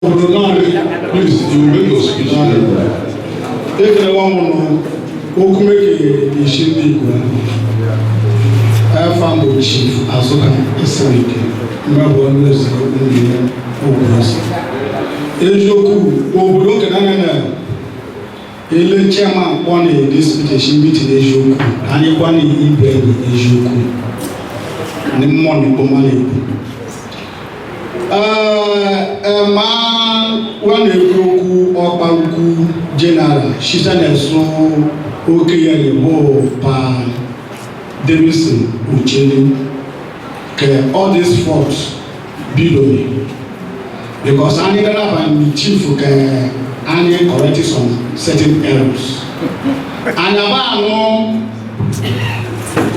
Please, you make your speech. If you want to make a issue, I found the chief as well as a week. My one is Ejoku, Obiaruku Canada. Ele chairman one this petition meeting Ejoku, and he one in Ejoku. And the money for money. One Obiaruku Obiaruku General, she said so okay pa Davidson Ucheni all these folks below me because I need to have a chief and correct some certain errors and about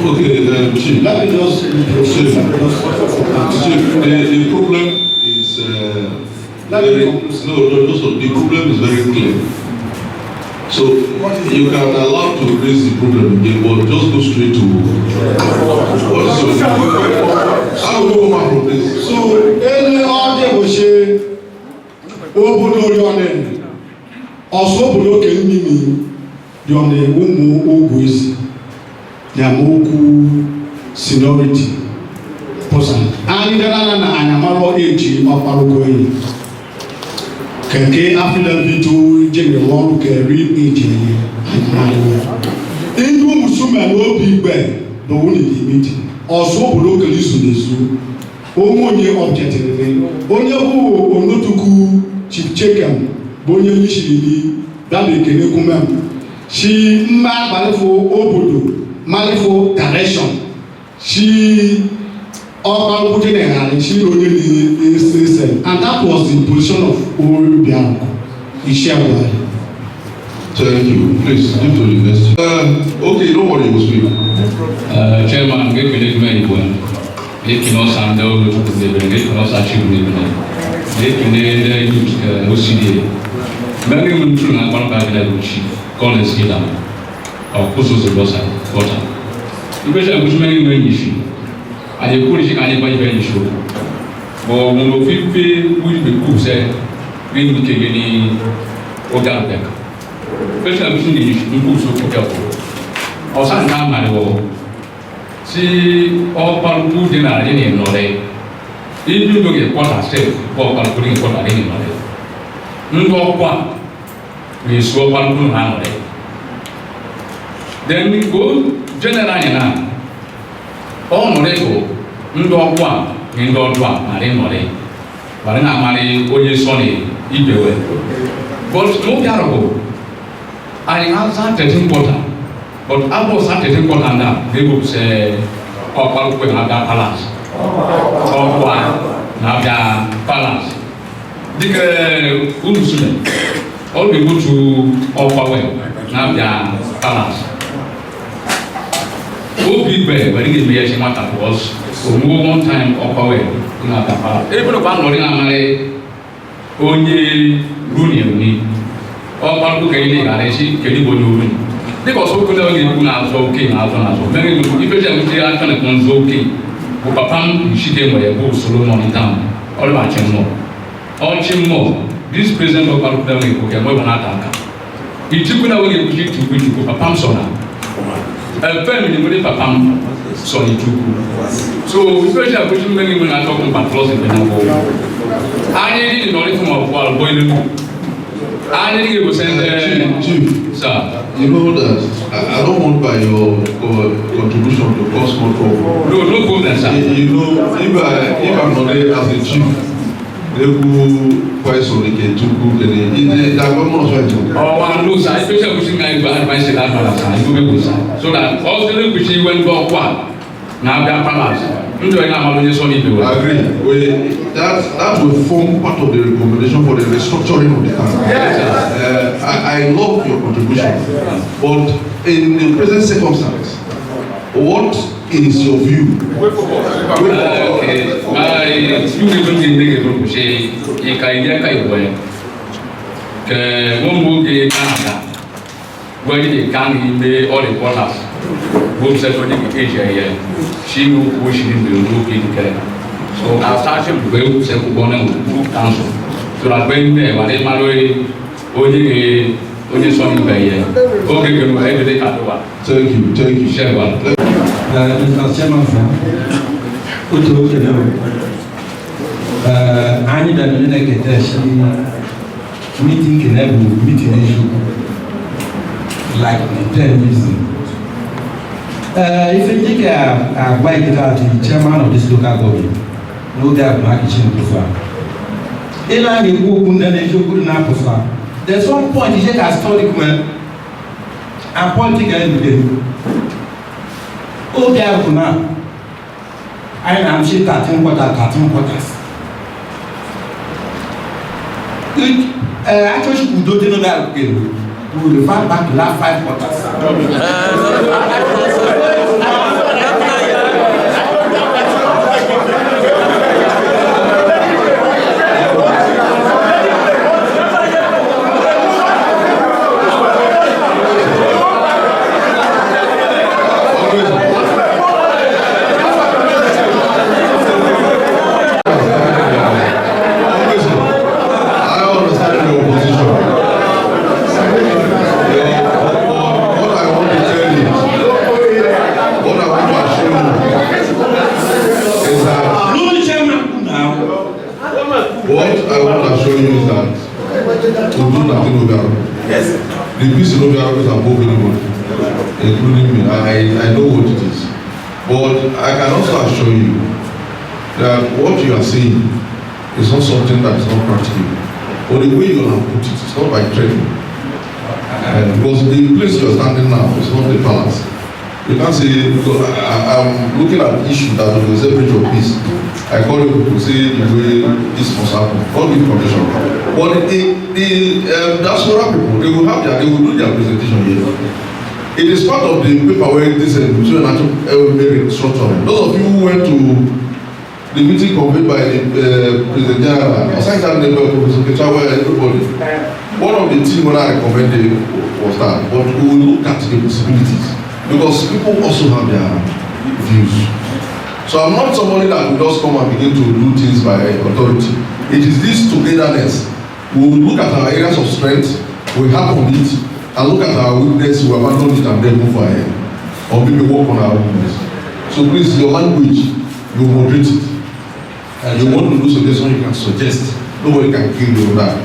okay, Chief, let me just Chief, the problem is the problem is very clear. So you can allow to raise the problem again, but just go straight to how will we come out from this? So any order will say Obodo Yone also Obodo Kenini Yone Umu Oguisi Yamoku seniority person and then Anamaro age of Parukoyi Keke affidavit to general carry agent Indu Musuma no big bed the one in the meeting also locally sunesu omonye objective onye hu onotuku chief chekem bonye mishiri dabe kene kumem she mma balefo obodo malefo direction she Obiaruku General she only is and that was the position of Obiaruku Ishiawa. Thank you. Please give to the next. Okay, don't worry, you will speak. Chairman, get me many one. They cannot stand down to the they cannot achieve the they can use OCD. Many women to not one back in the chief, call and ski down. Of course, was the boss at water. You wish I was many men issue. I could anybody very sure. But when we will be cool, say, we will take any Obiaruku. First, I'm seeing the issue so careful. Or some time I will see all Obiaruku General in Norway. If you look at what I said, Obiaruku in what I didn't know. No one we saw Obiaruku Norway. Then we go generally now. All Norway. Ndo kwa ndo dwa mari nore bari na mari oye soni ibewe but no Obiaruku I answer 13 quarter but I was at 13 quarter now they would say Obiaruku na ga palace na ga palace dike umusule all we go to Obiaruku na ga palace big bear when he be matter was one time Obiaruku na Kampala. Even if I'm not in Amare, only Runion ni. Obiaruku kayili gareshi kedi bonu. Because so kuna ngi kuna zoke na zo. Many people if you say I can kon zoke. Ko papam shite mo ye go Solomon down. All ba chemo. All chemo. This president of Obiaruku na ko ke mo bona taka. Itikuna we kuji tuku ko papam sona. Family money papam sorry so especially I put many when I talk about close in the number. I need the knowledge from our boiling. I need to send Chief, sir. You know that I don't want by your contribution to cause more trouble. No problem, sir. You know, if I'm not there as a chief, they will quite so they can do good and that one more right. Oh, no, sir. Especially pushing my advice that matters. You will sir. So that all the little pushing went go what now they are palace. I agree. That will form part of the recommendation for the restructuring of the country. Yes, I love your contribution, but in the present circumstance, what is your view? Okay. You even think they say you can't go. One more day Canada, where they can be all the borders. Both separately in Asia here. She will push in the look in Canada. So I started with Sekou Bonen Group Council. so that when they were in Mallory, only some by year. Okay, can I do the Katawa? Thank you, Sherwan. Mr. Chairman, I need a meeting in every meeting issue like 10 reasons. If you take a white the chairman of this local government, no doubt marketing prefer. There's one point you take a historic man and political Obiaruku now, I am saying 13 quarters. Actually, we don't know that again. We will refer back to last 5 quarters. The peace in Obiaruku is above anybody, including me. I know what it is. But I can also assure you that what you are saying is not something that is not practical. But the way you have put it, it's not by training. Because the place you are standing now is not the palace. You can't say, I'm looking at the issue that was a bridge of peace. I call you to say the way this must happen. All the condition. But the diaspora people, they will do their presentation here. It is part of the paperwork this very structuring. Those of you who went to the meeting convened by the President General, everybody. One of the things when I recommended was that, but we will look at the possibilities because people also have their views. So I'm not somebody that will just come and begin to do things by authority. It is this togetherness. We will look at our areas of strength, we have on it, and look at our weakness, we abandon it and then move ahead. Or maybe work on our weakness. So please, your language, you moderate it. You want to do suggestion, you can suggest. Nobody can kill you on that.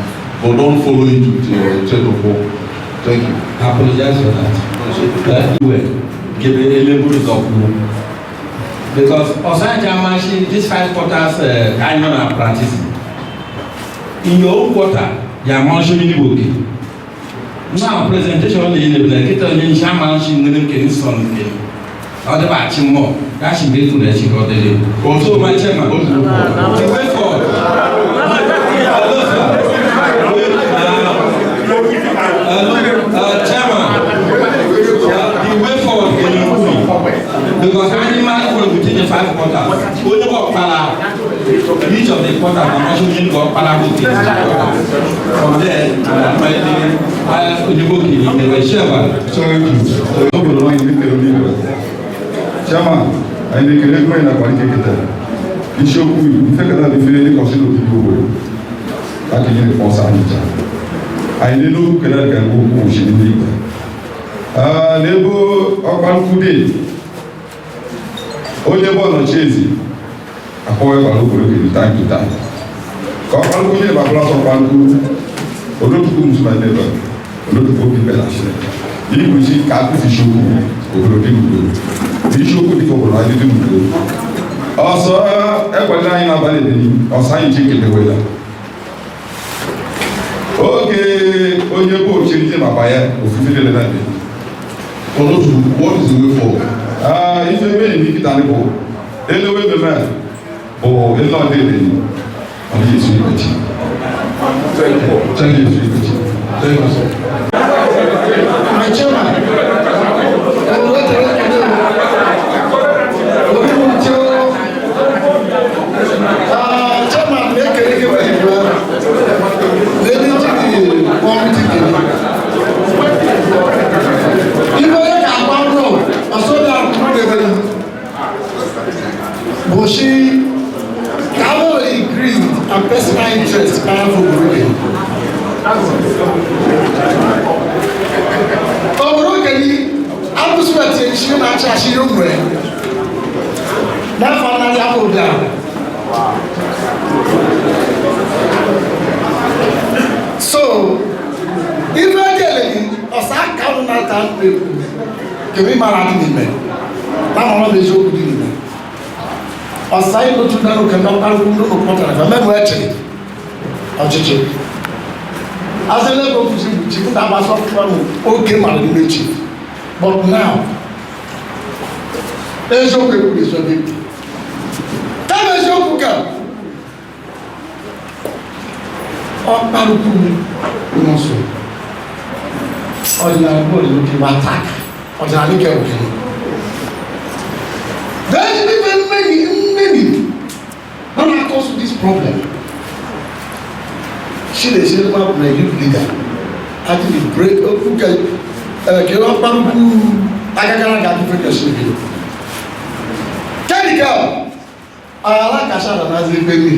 But don't follow it with your threat of war. Thank you. I apologize for that. Give a little bit of because Osanja these 5 quarters annual are practicing. In your own quarter, you are mentioning the book. Now, presentation in the Blacketa in Shaman, in the Kingston, other batching more. That should be to the Chicago. Also, my chairman, the way forward. Chairman, the way forward because animals will within the 5 quarters. Each of the quarters are mentioning God Palabu. From there, they were shared. Chairman, I make a recommend a particular. You show me, if I can have the feeling of the I can get for Sanita. I know can go motion. Nebo Obankude. Only one on Chasey. A however, look time to time. Obankude, my class of Banku, or not to whom my neighbor, or not to go in Belashe. You will see Capital over the issue for I didn't do. Also, every line of validity or sign chicken the weather. Okay, on your boat, changing my buyer, or 50 letter. What is the way forward? If you may make it animal, anyway, the man, or a lot of it. And he is rich. Thank you. Thank you, sir. My chairman. Chairman, make a But she cavalry greed and personal interest powerful. na-achị achị ihe ogwe n'afọ anaghị afọ Obiaruku. So ife ekele ọsa aka m na-ata mkpepu kebe mara dị n'ime na mara bụ eziokwu dị n'ime ọsa ịlụtụ na oke na mkparịkwu ndị ụkpọtara ka mmemme echere ọchịchị azịla ego kwụsị bụ chi ndị agbasa ọkpụkpọ oge mara n'ime chi. But now eziokwu ekwuru eziokwu ekwu kama eziokwu ka ọkparịkwu n'ọsọ ordinary body looking attack ordinary care with him. There is even many when it comes to this problem. She dey say about my youth leader actually break okay kero paruku agagara ga different person bi. Kẹ́ni ká ara kasa na nazi gbẹ̀mí.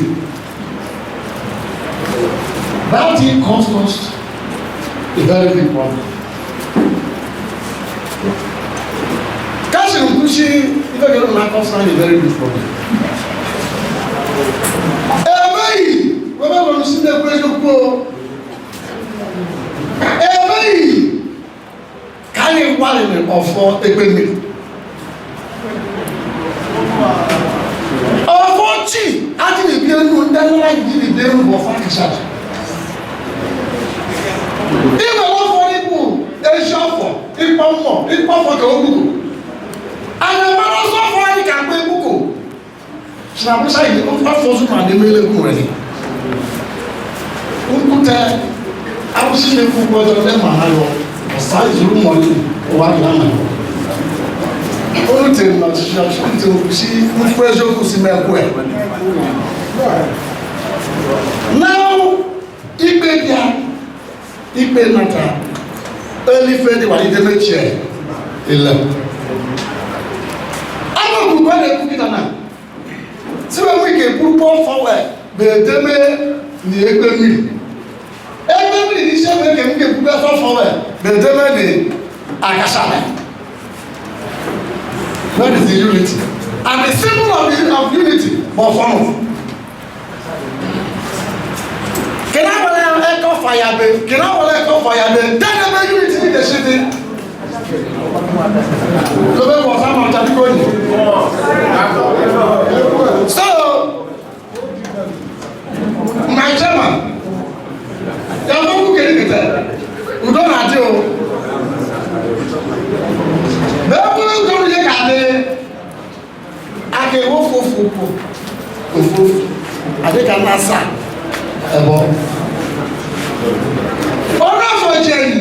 That thing caused us a very big problem. Kasi nkusi ife kero na cause na a very big problem. Emeyi wọ́n bá wọn sí ní ẹgbẹ́ ìjókòó. Emeyi káyé wálé ní ọ̀fọ̀ ẹgbẹ́ mi. Ọ̀fọ̀ tí a ti lè bí ẹnu ndẹ́nlá yìí lè bí ẹnu bọ̀ fún àkàṣàjì. Ìwé wọ́n fọ́ nípò ẹ̀ṣọ́ ọ̀fọ̀ ipa mọ̀ ipa ọ̀fọ̀ kẹ̀ ọ́gbùkù. Àyàmọ́lá sọ́fọ̀ ayé kà pé gbùkù. Ṣàbùsà yìí ó fọ́ fọ́ súnmọ́ àdémẹ́lẹ́ kù rẹ̀ ni. Nkute awusi ne fu gbọdọ lẹ ma ha yọ ọsa ìṣòro mọlẹ wà lánà olùtẹ nà ṣiṣẹ olùtẹ òkùsí nkú ẹjọ òkùsí mẹkọ ẹ. Now ikpe bia ikpe nata elife di wàlí dẹmẹ tiẹ ilẹ agbègbè bẹẹ lè kúkìtà náà síbẹ̀ wí kè púpọ̀ fọwọ́ ẹ̀ bẹ̀ẹ̀ dẹmẹ ní ẹgbẹ́ mi. Everybody is saying we can get people forward. The devil is akasala. That is the unity, and the symbol of unity. But for can I echo fire? Can I echo fire? Then the unity in the city. So my chairman. Yàtọ̀ kú kéré kẹtẹ, ǹdọ́ nà dé o. Bẹ́ẹ̀ kú ló ń tọ́nu yẹ ká dé. Akẹ́ wọ́n fòfò òfò àdé ká ná sà ẹ̀bọ̀. Ọ̀nà àfọ̀jẹ̀ yìí.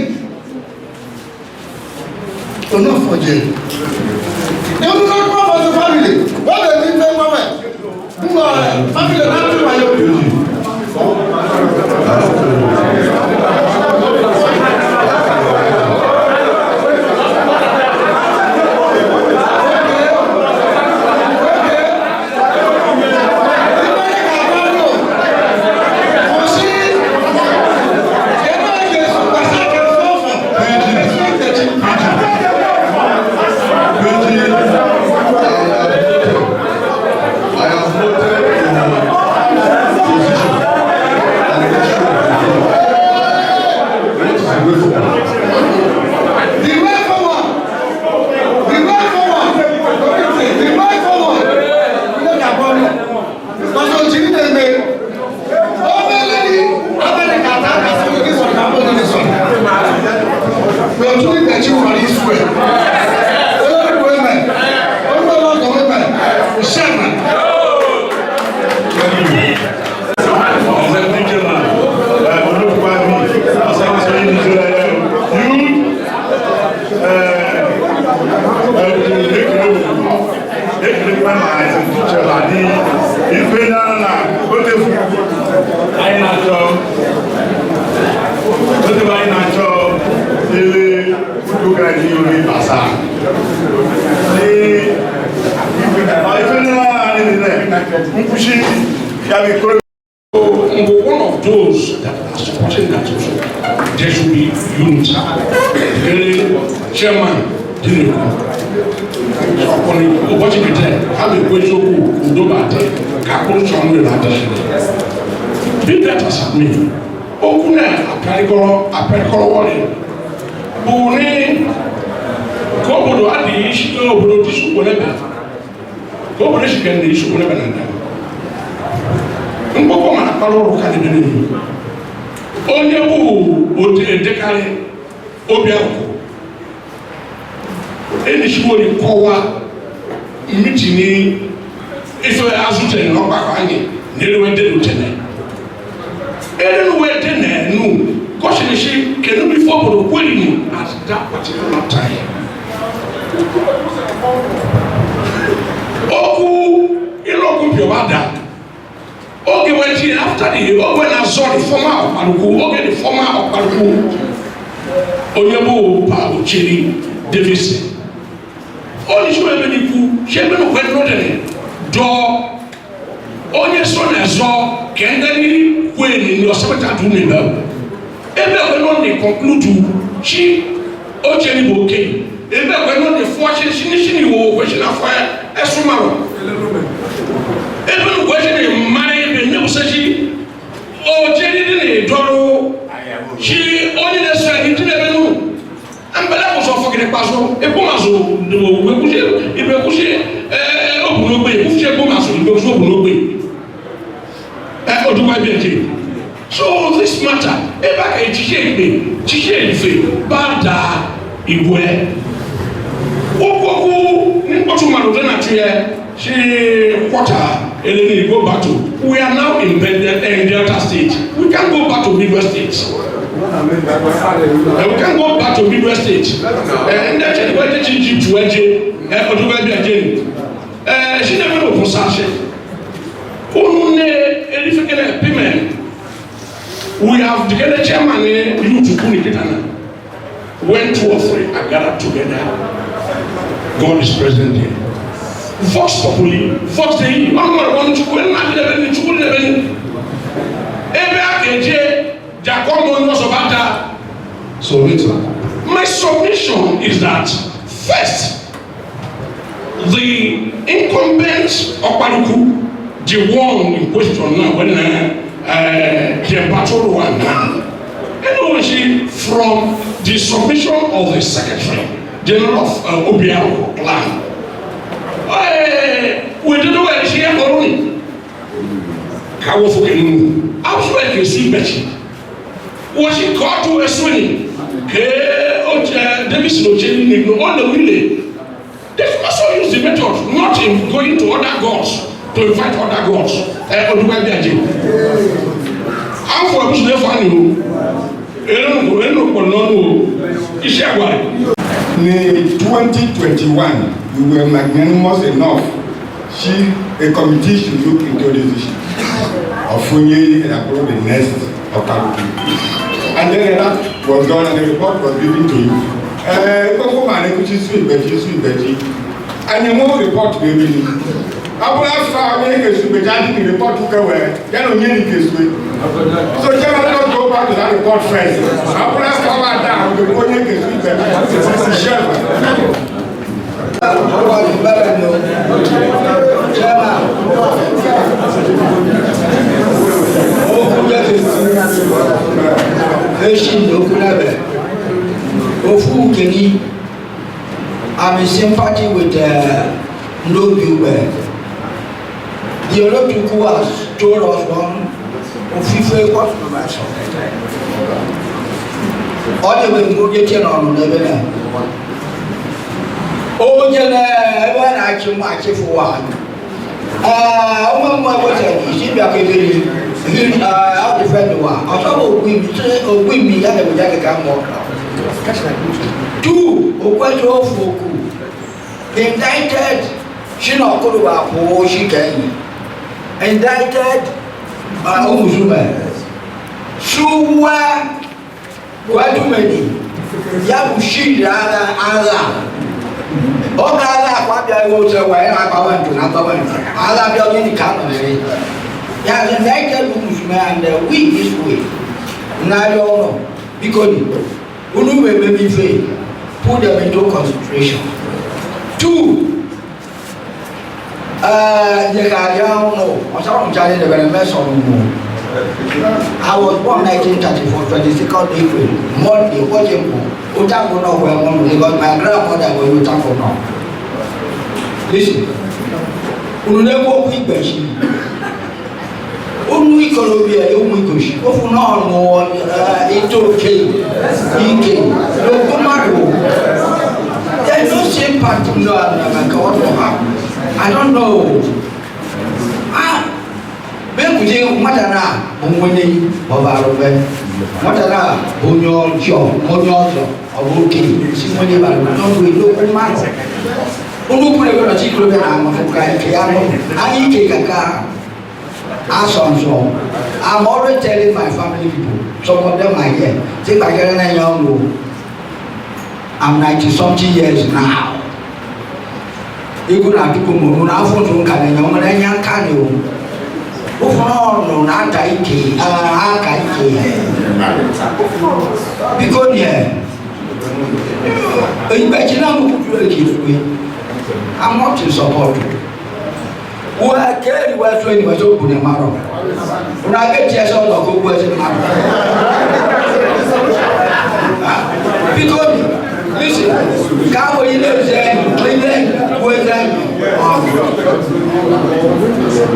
Ọ̀nà àfọ̀jẹ̀ yìí. Ewu náà kọ́ fọ́sọ̀ fámìlì, wọ́n lè ní fẹ́ pọ́wẹ̀. Ngbọ̀ fámìlì náà tún wáyé òbí. One of those that are supporting that also, there should be unity. The chairman didn't ọkùnrin ụbọchị kete ha na-ekwu eziokwu udo ga-adị ka akpụrụ chọọ mmiri na-adịghị be that as it may okwu na-apịarịkọrọ wọrị bụ ní ka obodo adịghị isi obodo dị isukwu n'ebe ka obodo eshike ndị isukwu n'ebe na ndị mkpọkpọ ma akpara ụrụ karịrị n'ihu onye bụ odekarị Obiaruku enishimoni kọwa mitini ife azụtere n'ọgbakọ anyị n'eluwede n'utene eluwede n'enu kọsịrịsị kedu ife obodo kwelini at that particular time okwu ịlọkụ piọbada oge wetin after the oge na-azọ the former Obiaruku oge the former Obiaruku onye bụ Pa Ochiri Davidson onye sọ ebe n'ikwu si ebe n'okwe n'odene dọ onye so na-ezọ ka ndị nri kweli ndị ọsọpụta dụ n'ebe ebe ekwe nọ na conclude chi oche ni bụ oke ebe ekwe nọ na fụọ chi n'isi n'iwo okwe chi na fụọ esụmarụ ebe n'okwe chi na mmadụ ebe nyebụsa chi oche dị na-edọrụ chi onye na-eso ya dị n'ebe n'ụlọ ambele kuso fokene paso ekumazo wekuje ibekuje obunogbe ekuje ekumazo ibekuje obunogbe odugba bienje so this matter eba ka tise ife bada iwe okwoku ni potu maro na tuye she quarter eleni go back to we are now in Delta State we can't go back to Benue State. We can go back to Benue State. And that's why they change to Ajede. Odubabi Ajede. She never know concession. We have the chairman you to Kunikitana. When 2 or 3 are gathered together, God is present here. Vox Populi, Vox Dei. I'm not going to go and not even to so my submission is that first, the incumbent Obiaruku, the one in question now, when the battle one now, and from the submission of the Secretary General of Obiaruku plan, we don't know where she is going. How was it? I was like a sweet betty. Was she called to a swing? Davidson Ochiri no all the way. They also use the method, not in going to other gods to invite other gods. Odubabi Ajede. How for us to find you? In 2021, you were magnanimous enough. A committee should look into this issue of Funye and approve the next Obiaruku. And then that was done and the report was given to you. And you know report to me. I will ask for a report to go where you don't need this way. So you cannot go back to that report first. I will ask for that down the one you can I'm in sympathy with no Gilbert. The Obiaruku has told us one of FIFA all the way to get on the level. Oh, Jenna, when I came back for one. My boy, she be a I'll defend the one. I'll talk with me, and we can walk out. 2, Obiaruku indicted Shino Kuruba for Shikeni, indicted Omuzume, Suwa Guadumeni, Yabushi Allah. Oga Kwabia was away, I went to Napa. Allah building the company. Yes, indicted Omuzume and we this way. Now you know, because Ulu may be fair, put them into concentration. Two, you can't know. I'm sorry, I'm the very mess on you. I was born 1934, 22nd April, Monday, watching Utako no where because my grandmother was Utako no. Listen, you never quick bench. Only Colombia, you will go for no into King, no Mario. There's no same part to know. I don't know. Bẹ́ẹ̀ni mọ́tàrà òmùwẹ́ni Obiaruku mọ́tàrà onyọ́jọ́ ọ̀bọ̀kẹ́ símọ́lé balùwẹ̀ lọ́dún ìlókù márùn. Olúkúrẹ́ gbọ́dọ̀ tí kúrò bẹ́ẹ̀ àwọn ọmọkùnrin ayẹkẹ́ yá lọ. Ayé ike kàkà asọ̀nsọ̀. I'm always telling my family people, some of them are here. Ṣé gbàgẹ́rẹ́ náà yẹn ń lò? I'm 90-something years now. Ikú náà dúkú mọ̀ ọ́n afọ́tò ń kàlẹ̀ yẹn ọmọdé yẹn ń kàlẹ̀ o. No, not Ike, because yeah, I'm not in support. Who I care was when you was open a marrow. When I get yes or no, go was in because listen, come when you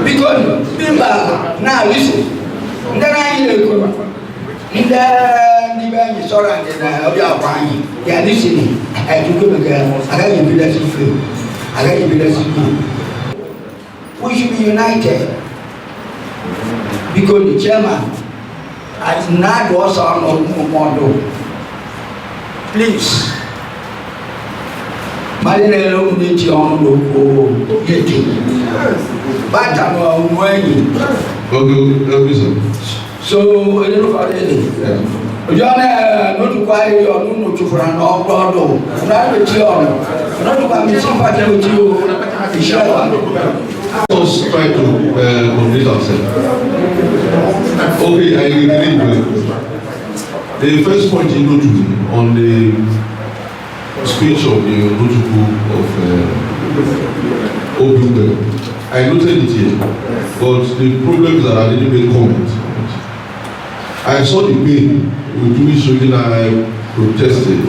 because now listen, then I in the restaurant and Obiaruku, they are listening. I took them again. I got you be we should be united because the chairman has not also on model. Please. Marinello need on local getting. But I'm going. So, I don't know about it. You are not quite your no to for an old brother. Not with you, not to come in sympathy with you. Let us try to complete ourselves. Okay, I agree with the first point you know to on the speech of the Obiaruku of Obiaruku. I noted it here, but the problem is that I didn't make comment. I saw the pain with which I protested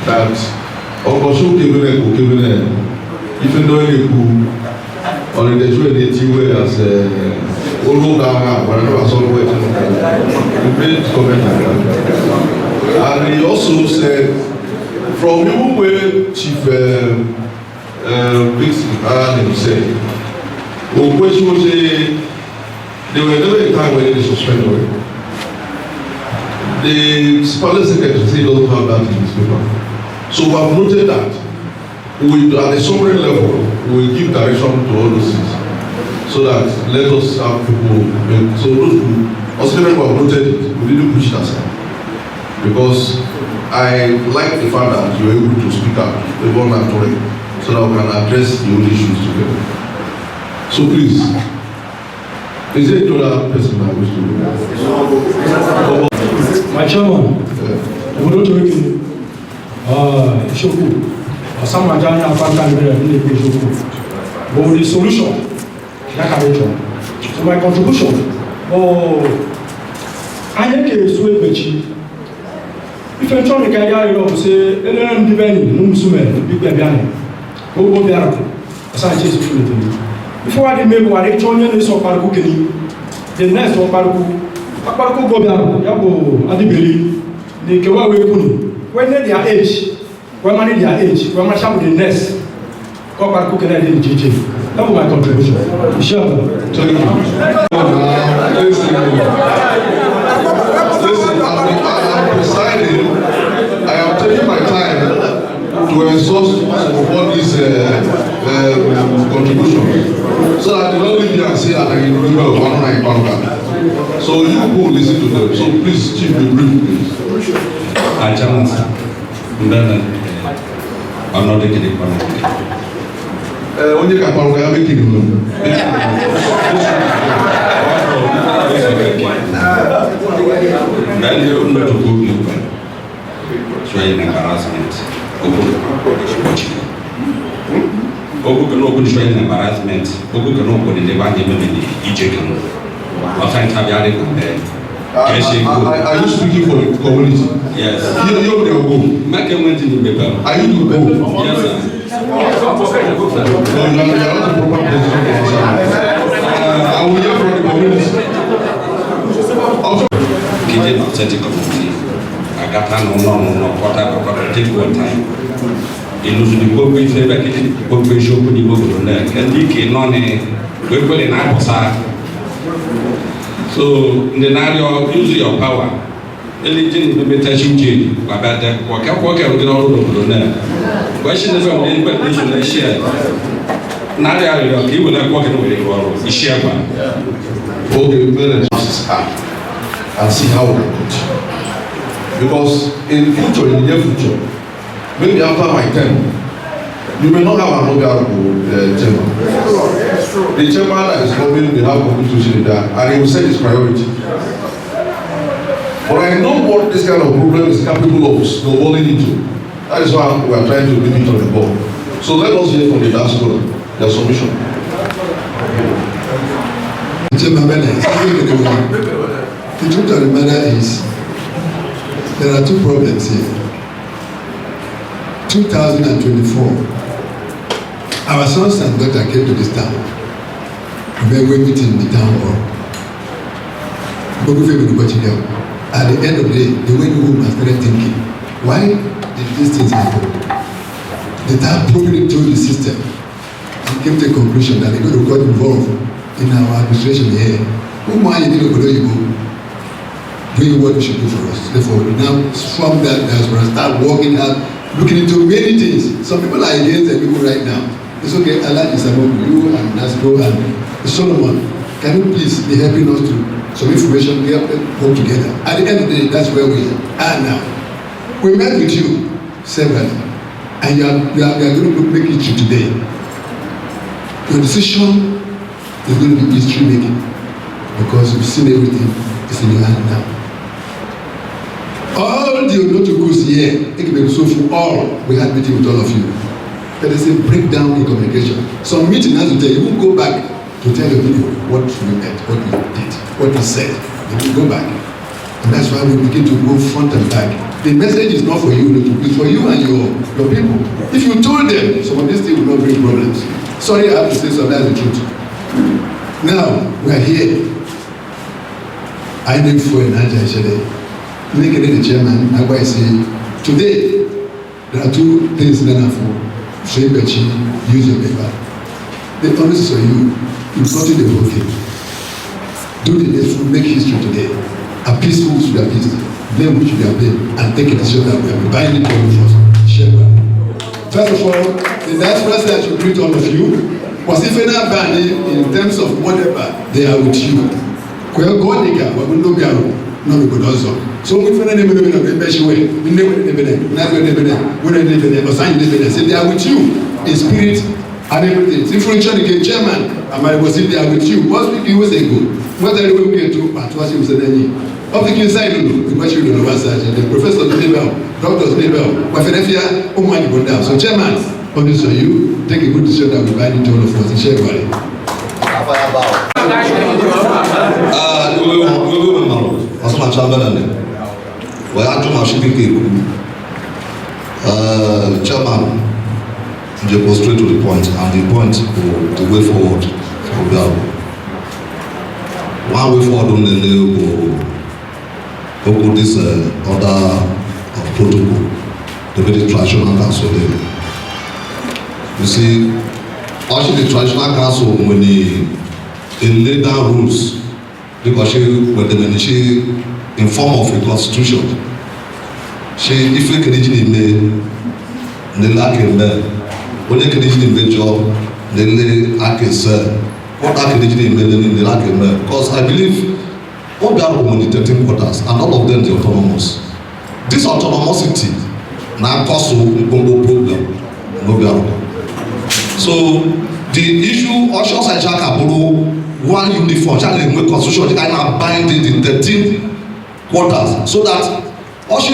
that Okosho Kevene, even though they on the 20 as Ologa, whatever I saw he made comment like that. And he also said, from even where Chief Victor said, there were never a time when they suspended him. The palace secretary said he doesn't have that in his paper. So we have noted that at the sovereign level, we will give direction to all those things. So that let us have people make, so those who also have noted it, we didn't push it aside. Because I like the fact that you were able to speak out, even naturally, so that we can address the old issues together. So please, is there any other person that wish to do? My chairman, we don't do it. Shoku, some are done a part time in the Shoku. But the solution, so my contribution, I think it's way better. If I'm trying to get out of say, and depending, no sume, big baby, Obiaruku, as I just feel it. Before I remember what I told you, this Obiaruku, the next Obiaruku, Obiaruku, Yabo, Adibeli, the Kewa Wekuni, when their age, when money their age, when my shop the next, Obiaruku can end in GG. That was my contribution. Sure. Listen, I'm presiding. I am taking my time to exhaust all these contributions, so that they don't leave here and say that I can remember one night banker. So you go listen to them. So please, Chief, be brief, please. I challenge I'm not taking it. Onye ka paru ka make him know. Then you not to go to so an embarrassment. Ogu kano ogu showing embarrassment. Ogu kano ogu the one they made eject kano. Outside Tabiade kano. Are you speaking for the community? Yes. You're the Ogu. Make a went in the paper. Are you the Ogu? Yes, sir. No, you're not the proper president. I will hear from the community. Kitchen authentic community. I got no, what take one time. Illusion the book with favor, book with show with the book on there. And the non we put in Aposa. So, in the scenario, use your power. Anything will be touching you about that. What can we all do there? Question is on any question they share. Now they are you will not walk away or share one. Okay, better and see how we can continue. Because in future, in the near future, maybe after my term, you may not have an Obiaruku chairman. The chairman that is coming, we have constitution there, and he will set his priority. But I know what this kind of problem is capable of snowballing into. That is why we are trying to limit it on the board. So let us hear from the diaspora, their submission. The truth of the matter is, there are two problems here. 2024, our sons and daughters came to this town. We were meeting in the town hall. At the end of the day, they went home and started thinking, why did these things happen? They started probing into the system and came to a conclusion that they're going to get involved in our administration here. Doing what we should do for us. Therefore, now from that diaspora, start working out, looking into many things. Some people are against the people right now. It's okay, Allah is among you and Nasco and Solomon. Can you please be helping us to some information, we have to work together. At the end of the day, that's where we are now. We met with you severally, and you are going to make history today. Your decision is going to be history making because you've seen everything. It's in your hand now. All the Onotokus here, so for all, we had meeting with all of you. There is a breakdown in communication. Some meeting has to tell you, go back to tell the people what we met, what we did, what we said. You will go back. And that's why we begin to go front and back. The message is not for you, it's for you and your people. If you told them, some of these things will not bring problems. Sorry, I have to say so, that's the truth. Now, we are here. I need for an Ajede. Making it the chairman, I say, today, there are two things that are for Shebechi, use your paper. The honest is for you, you got the whole thing. Do the needful, make history today. A peaceful should have peace, blame which should have blame, and take a decision that we have been binding to all of us. First of all, the diaspora that you greet all of you was even a ban in terms of whatever they are with you. Kweo Godika, Wabundo no we could also. So we find them in the best way. We never say they are with you in spirit and everything. Influential again, chairman, and I was in there with you. What we do was a good. What are we get to? But what was the name? Of the inside, the question you know, the professor of the Nibel, doctors Nibel, Wafenefia, Omani Bondam. So, chairman, on this, you take a good decision that we bind into all of us in Shebali. Chairman, you go straight to the point, and the point the way forward for Obiaruku. One way forward on the this order of protocol, the very traditional council there. You see, actually the traditional council when they lay down rules, because when they in form of a constitution, if we can they lack in there, when they can job, they lay access. What I can they lack in there, because I believe all that women in 13 quarters and all of them are autonomous. This autonomosity now causes a problem. So the issue also say one uniform, make constitution they can bind it in 13 quarters, so that also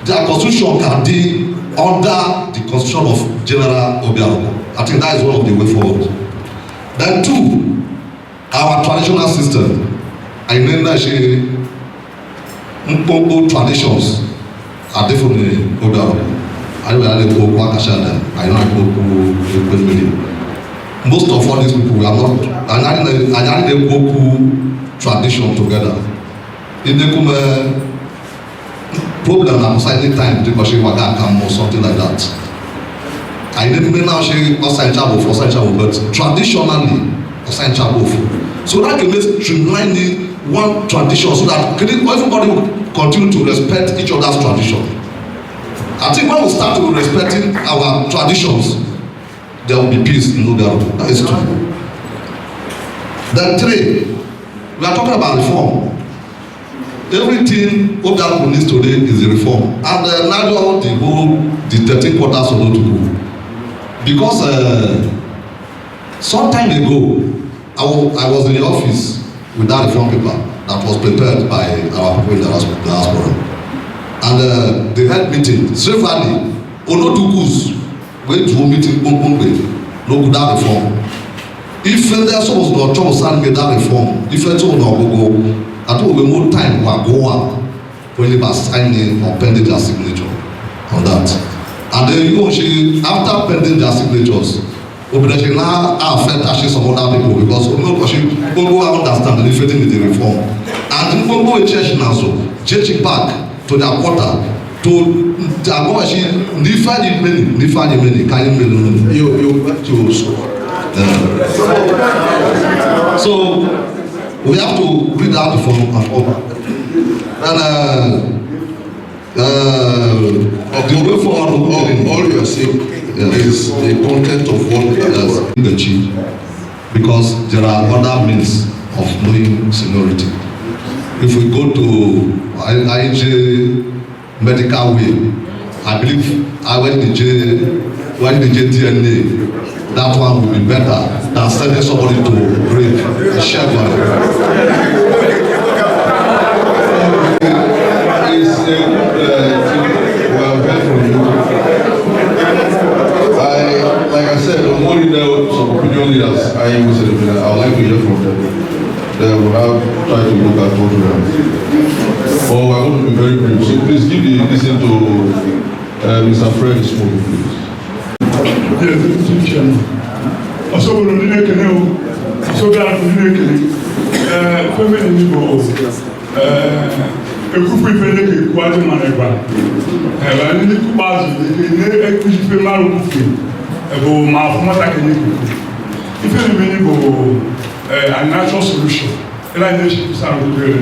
their constitution can be under the constitution of General Obiaruku. I think that is one of the way forward. Then two, our traditional system. I remember Mpogo traditions are different in Obiaruku. I know I go Wakashada, I know I go most of all these people we are not, I need Boku tradition together. In the problem outside the time because she was come or something like that. I didn't mean now she outside Chabo for outside Chabo, but traditionally outside Chabo. So that can make streamline one tradition so that everybody will continue to respect each other's tradition. I think when we start to respecting our traditions, there will be peace in Obiaruku. That is true. Then three, we are talking about reform. Everything Obiaruku needs today is a reform. And now the 13 quarters of Obiaruku. Because some time ago, I was in the office with that reform paper that was prepared by our people in the diaspora. And they had meeting. Severally, Onodukus went to a meeting no good that reform. If there's almost no trouble standing that reform, if there's no go, I think we more time will go up when they must sign in or pending their signature on that. And then you know, after pending their signatures, Obiaruku now affect actually some other people because people understand the difference in the reform. And people go to church now, so church back to their quarter to go actually different many kind of you back to so we have to read out the form and over. And the way forward, all you are saying is the content of what has been achieved, because there are other means of knowing seniority. If we go to IJ medical way, I believe I went to DNA, that one will be better than sending somebody to grave a shared one. It's a good thing we have heard from you. Like I said, on Monday there were some opinion leaders I would like to hear from them. They will have tried to look at what we have. But I want to be very brief. So please give the listen to Mr. Fred Smoke, please. Yes, Mr. Chairman. Also, we don't need to know. So we are going to family people. Ekufu ifele ke kwaje manegba. Ba ni ku bazu ni ekufu ife maru kufu. Ebo ma fumata ke ni kufu. Ifele ni bo a natural solution. Ela ni shi sa ro do re. O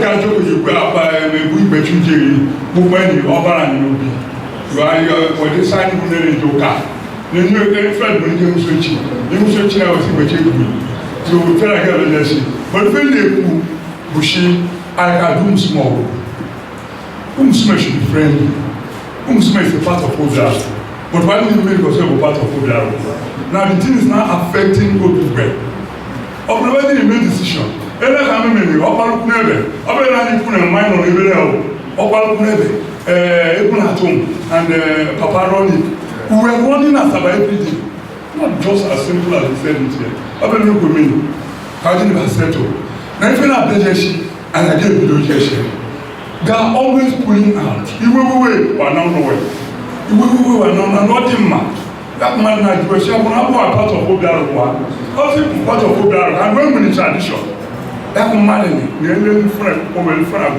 ga jo ko ju gba pa me bu igbeju jeri. Gbogbo ni obara ni obi. Wa yo we dey sign bu ne jo ka. Ni ni e Fred bu ni ke musochi. Ni musochi na o si gbeje bu. So we tell again the lesson. But when they ku bushi I can do small. Small should be friendly. Small is a part of Obiaruku. But why didn't you make yourself a part of Obiaruku? Now the thing is now affecting Obiaruku. Obiaruku didn't make decision. Every time we make Obiaruku nebe, Obiaruku put a mind on every level. Obiaruku nebe, Ebun Atom and Papa Ronnie. We were running as about every day. Not just as simple as we said it here. Obiaruku mean, how did you settle? Now if you're not better, and I gave you they are always pulling out. You will now nowhere. You will now nothing much. That man like you say, when I go part of Obiaruku, also part of Obiaruku, and when we tradition, that man we learn friend over the friend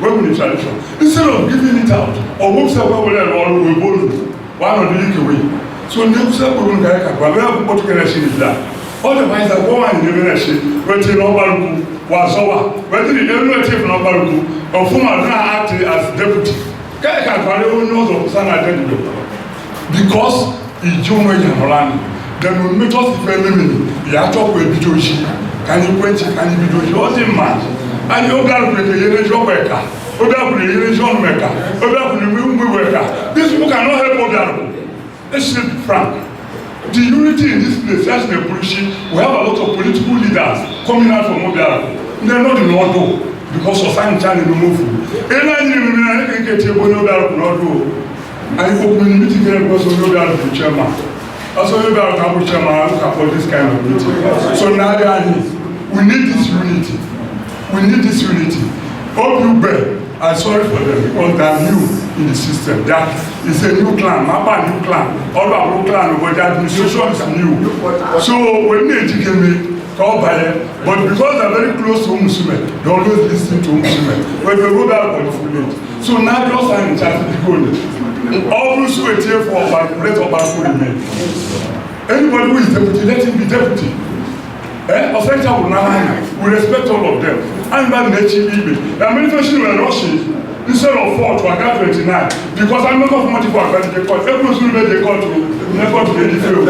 when we tradition. Instead of giving it out, or what's up over there all we both one of the UK way. So never say we don't get but we have what can I say is that. Otherwise I go and give it a shit, but in Obiaruku Wazowa, whether the emulative in Obiaruku or whom are now acting as deputy. Guy can carry on nose of San Identity. Because he joined Yamalani, then we meet us the family, the actual way Bijoshi, can you quench it, can you Bijoshi, all the match. And you got to be a generation worker, Obiaruku the generation maker, Obiaruku the women worker. These people cannot help Obiaruku. Let's be frank. The unity in this place, that's the bullshit. We have a lot of political leaders coming out from Obiaruku. They're not in order because of San Chan in the move. And I didn't get to Obiaruku. And if we need to get because we know that the chairman. Also, we know that the chairman for this kind of meeting. So now we need this unity. We need this unity. Hope you bear. I'm sorry for them because they are new in the system. That is a new clan, Mapa new clan. All our new clan, but the administration is new. So when they educate me, call by them. But because they're very close to Musume, they always listen to Musume. When they go back on the full age. So now just I'm in charge of the goal. All those who are here for let Obiaruku remain. Anybody who is deputy, let him be deputy. Offensive will never hang. We respect all of them. I'm not the HEB. The manifestation were rushing instead of 4 to Aga 29 because I'm not for money for Akadije court. Everyone should be the court to never to the field.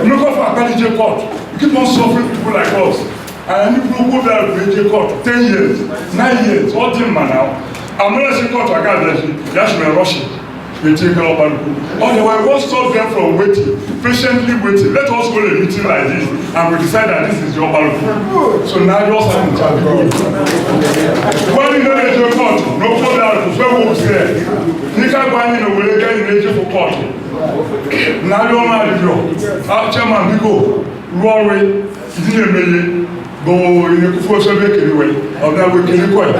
Look for Akadije court. You keep on suffering people like us. And you go there to the court 10 years, 9 years, all them now. I'm not saying court to Aga that should be rushing. They take care of Obiaruku. Otherwise, what stops them from waiting, patiently waiting? Let us hold a meeting like this and we decide that this is your Obiaruku. So now you also have to charge the when you know the court, no Obiaruku, so who's there? You can't go in a way again in for court. Now you don't know the chairman, we go, Rory, he didn't make go in the first week anyway, of that week in the court.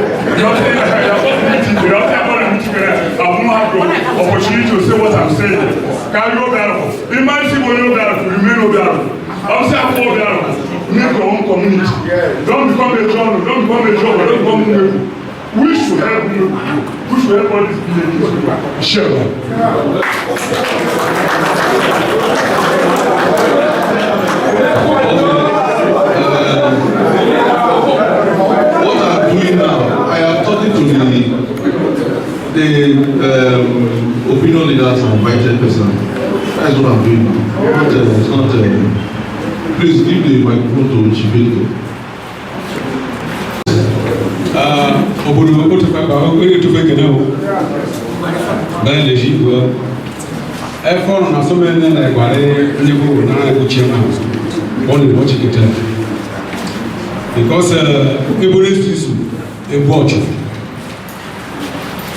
Opportunity to say what I'm saying. Carry Obiaruku. It might seem Obiaruku, remain Obiaruku. I'm saying Obiaruku. Make your own community. Don't become a journal, don't become a job, don't become a miracle. We should help you. We should help all these villages. Share them. What I'm doing now, I am talking to the opinion leaders and invited person. That's what I'm doing now. It's not please give the microphone to Chibete. Obodo otu papa o to fake na o. Ba le ji go. E for na so me na gware nye bo na go chema. One watch it because Ebore Susu Ebocho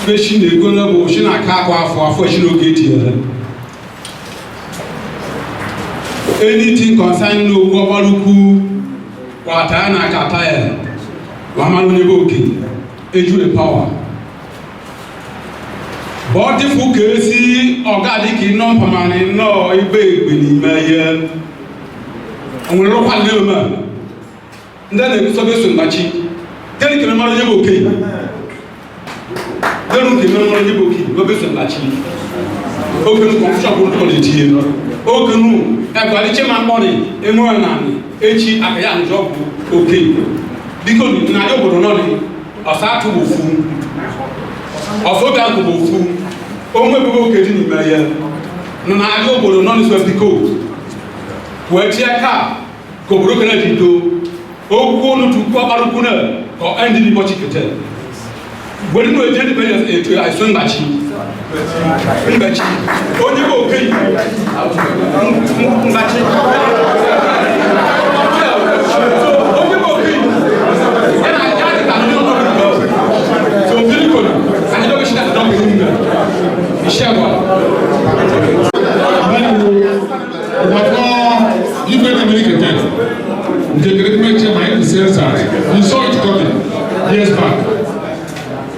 Fish na ego na bo shi na ka afọ shi no get here. Anything concerning no Obiaruku wata na kata ya wa ma no nebo oke eju the power body fu kesi oga di ki no pamani no ibe egbe ni meye onwe ro pa le ma nda na so be so ngachi tell ki no ma nebo oke denu ki no ma nebo oke go be so ngachi ogun confusion ko ko le tie ogunu egbali chema mboni enu na echi akaya njobu oke because na yo bodo no ni osatu ofu osoga ko ofu onwe bebo oke di ni meye na yo bodo no ni so because we ti aka ko bro kana dido ogwo no tu ko Obiaruku na ko endi ni bochi kete we no eje di be to I so ngachi ngachi onye go oke ngachi We saw it coming years back.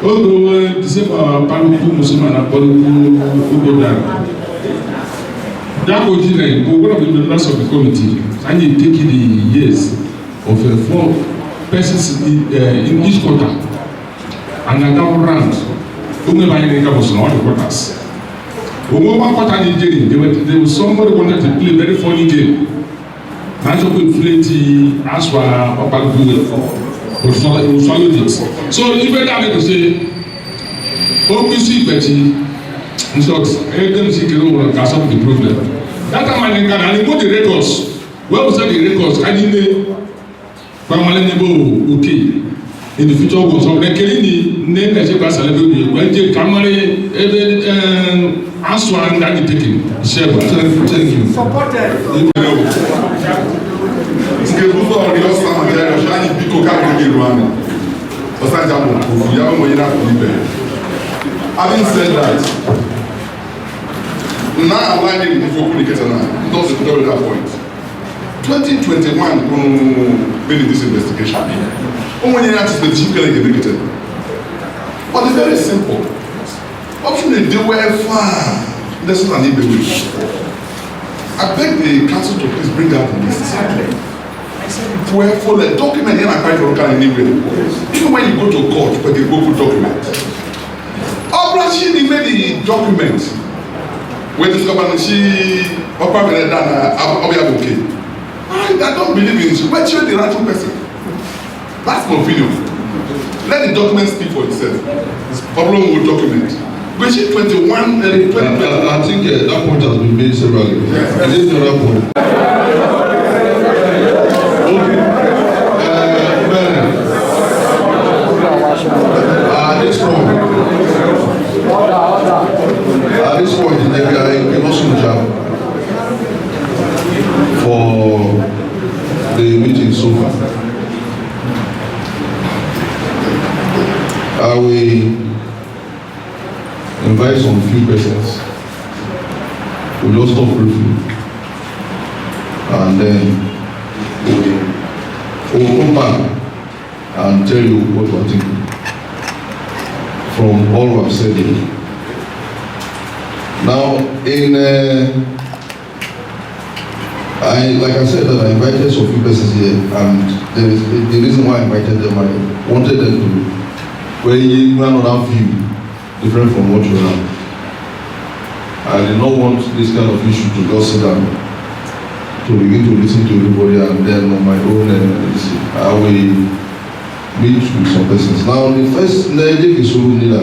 Although Obiaruku Muslim and Obiaruku that was one of the members of the committee, and he taking the years of 4 persons in each quarter, and I got round. Whomever was in all the quarters. One quarter there was somebody wanted to play a very funny game. Natural inflate as well Obiaruku but swallowed it. So even that to say, obviously Betty, in short, everything can solve the problem. That time I think and put the records. Where was the records? I didn't know okay. In the future was of the Kelly name as a celebrity. When the camera answer and that taken. Thank you. Supported. Having said that, now aligning with the communicator now, not to double that point. 2021 made this investigation. When you anticipate chief can get it. But it's very simple. Option they were far. This is an eBay. I beg the council to please bring out the list. For the document, you're not quite local anyway. Even when you go to court, but they go for document. Operation made the document. When this government, she Obiaruku. I don't believe in it. But you're the right person. That's my opinion. Let the document speak for itself. Problem with document. Question 21, 2021. I think that point has been made severally. Yes. This is another point. Okay. At this point, the guy also job for the meeting so far. I will invite some few persons. We'll just talk briefly. And then we'll come back and tell you what we're thinking from all I've said here. Now, like I said, that I invited some few persons here, and the reason why I invited them, I wanted them to run another view different from what you have. I did not want this kind of issue to just sit down to begin to listen to everybody, and then on my own, I will meet with some persons. Now, the first negative is who need a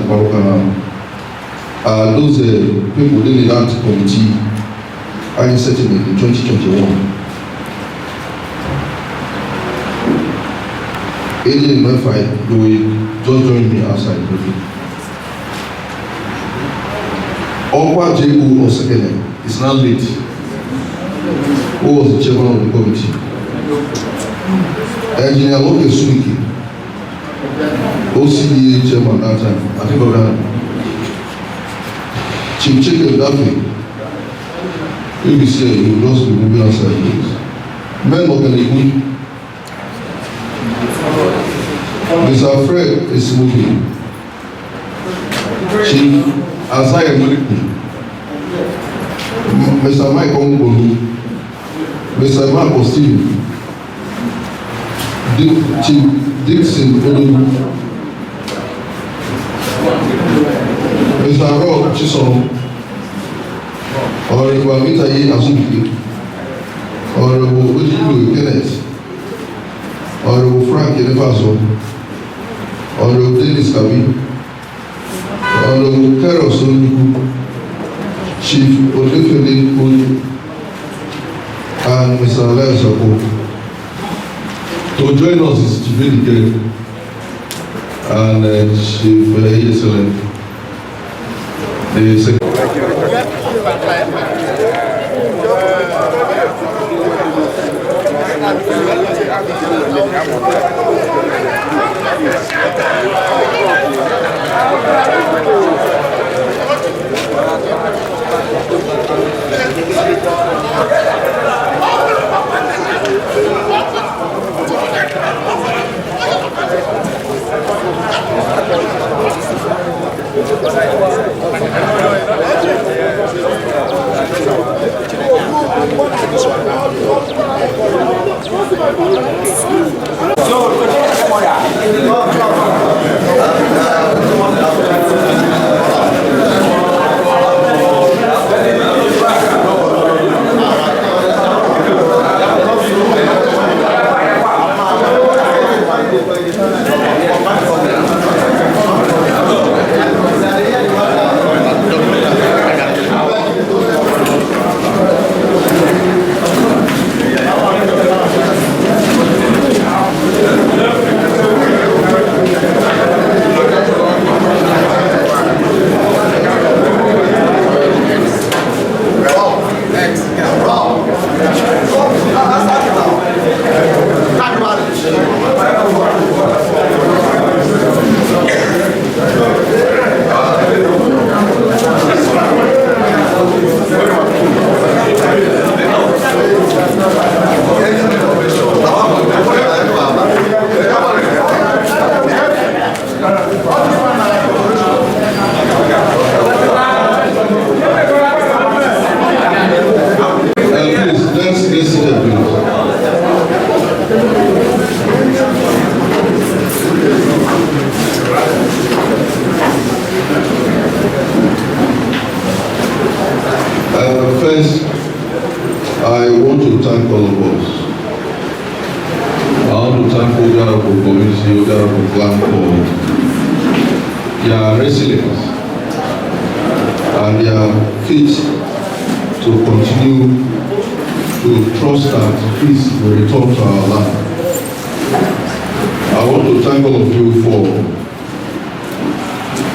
those people in that committee are inserted in 2021. Agent in my fight, you will just join me outside briefly. Okwa J.U. Osekene is now late. Who was the chairman of the committee? Engineer Loke Suniki, OCDA chairman at that time. I think of that. Chief Cheke Dafi, if you say you will just be moving outside, please. Men Okanegu, Mr. Fred is smoking. Chief Azai Moliku, Mr. Mike Ongolu, Mr. Marco Steve, Chief Dixon Odogu, Mr. Rob Chisom, Honorable Amitaye Azuki, Honorable Ojilu Kenneth, Honorable Frank Enefaso, Honorable Dennis Kabi, Honorable Carol Soniku, Chief Odefele Odu, and Mr. Elias Apo. To join us is Chief Edike and Chief Excellent. The resilience and their faith to continue to trust that peace will return to our land. I want to thank all of you for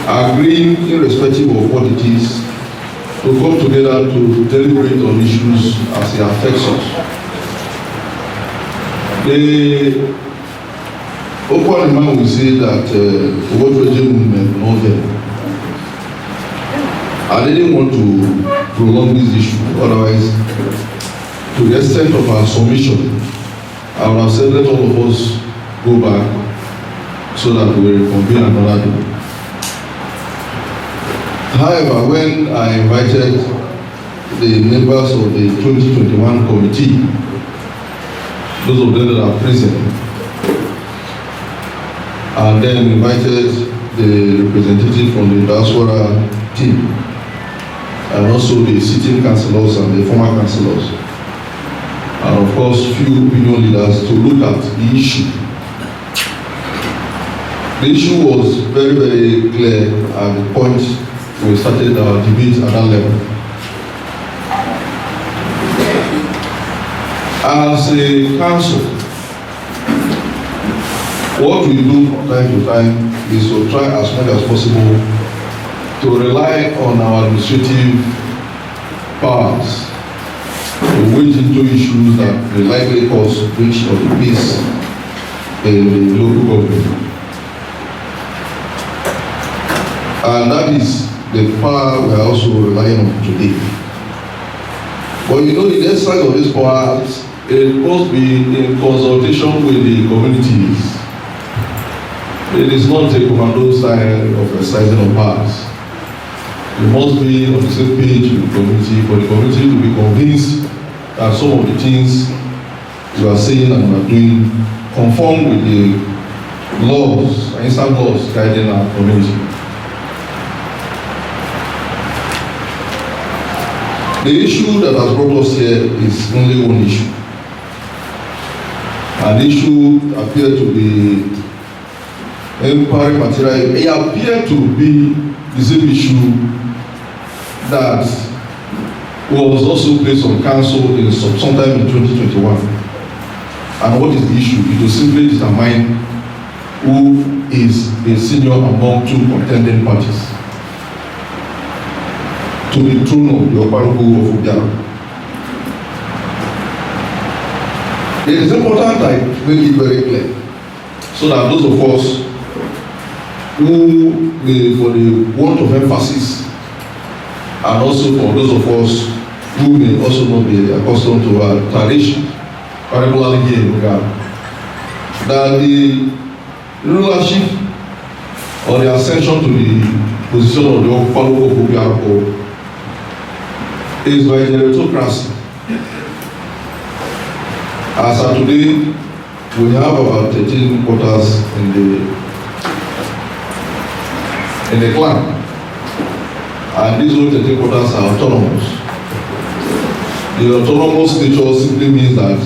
agreeing, irrespective of what it is, to come together to deliberate on issues as it affects us. The open man will say that what religion movement not there. I didn't want to prolong this issue, otherwise, to the extent of our submission, I would have said let all of us go back so that we will reconvene another day. However, when I invited the members of the 2021 committee, those of them that are present, and then invited the representative from the diaspora team, and also the sitting councillors and the former councillors, and of course few opinion leaders to look at the issue. The issue was very, very clear at the point we started our debate at that level. As a council, what we do from time to time is to try as much as possible to rely on our administrative powers to wade into issues that will likely cause breach of the peace in the local government. And that is the power we are also relying on today. But you know, the exercise of these powers, it must be in consultation with the communities. It is not a commando style of exercising of powers. You must be on the same page with the community for the community to be convinced that some of the things you are saying and you are doing conform with the laws, instant laws guiding our community. The issue that has brought us here is only one issue. An issue appeared to be empowering material. It appeared to be the same issue that was also placed on council in sometime in 2021. And what is the issue? It will simply determine who is a senior among two contending parties to the throne of the Obiaruku of Obiaruku. It is important that I make it very clear so that those of us who may, for the want of emphasis, and also for those of us who may also not be accustomed to our tradition, particularly here in Ghana, that the rulership or the ascension to the position of the Obiaruku of Obiaruku is by meritocracy. As of today, we have about 13 quarters in the clan, and these whole 13 quarters are autonomous. The autonomous nature simply means that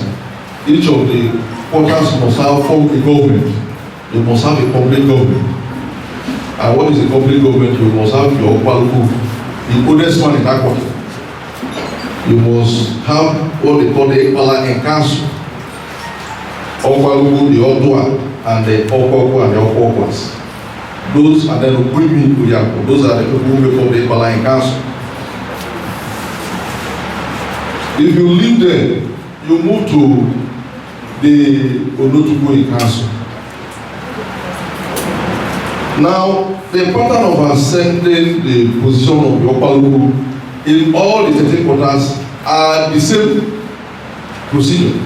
each of the quarters must have form a government. You must have a complete government. And what is a complete government? You must have your Obiaruku, the oldest man in that quarter. You must have what they call the Ekpala in council. Obiaruku, the Odua, and the Okoko and the Okokwas. Those are then Okwimi Oyaku. Those are the people who make up the Ekpala in council. If you leave there, you move to the Onotuku in council. Now, the pattern of ascending the position of the Obiaruku in all the 13 quarters are the same procedure.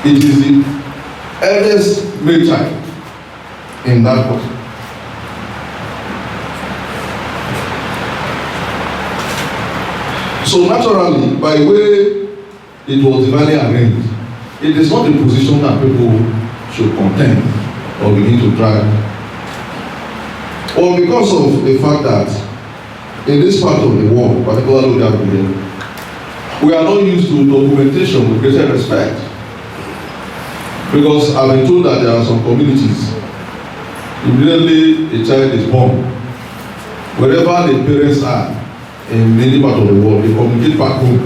It is the eldest male child in that quarter. So naturally, by way it was divinely arranged, it is not a position that people should contend or begin to drag. Or because of the fact that in this part of the world, particularly we are not used to documentation with greater respect. Because I've been told that there are some communities, immediately a child is born, wherever the parents are in many parts of the world, they communicate back home.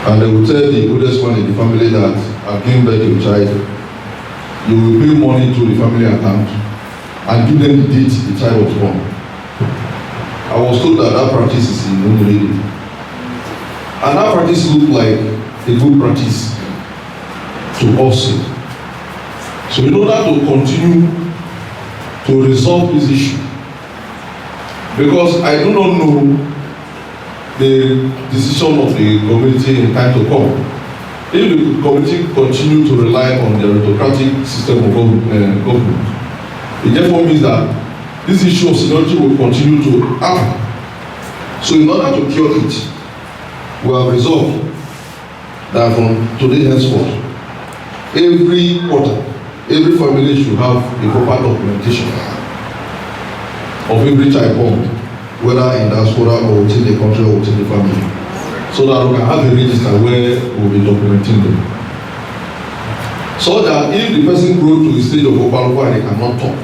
And they will tell the oldest one in the family that I've given birth to a child, you will pay money to the family account and give them the date the child was born. I was told that that practice is in Umuridi. And that practice looked like a good practice to us. So in order to continue to resolve this issue, because I do not know the decision of the community in time to come. If the community continue to rely on the meritocratic system of government, it therefore means that this issue of seniority will continue to happen. So in order to cure it, we have resolved that from today henceforth, every quarter, every family should have a proper documentation of every child born, whether in diaspora or within the country or within the family, so that we can have a register where we will be documenting them. So that if the person grows to the stage of Obiaruku and they cannot talk,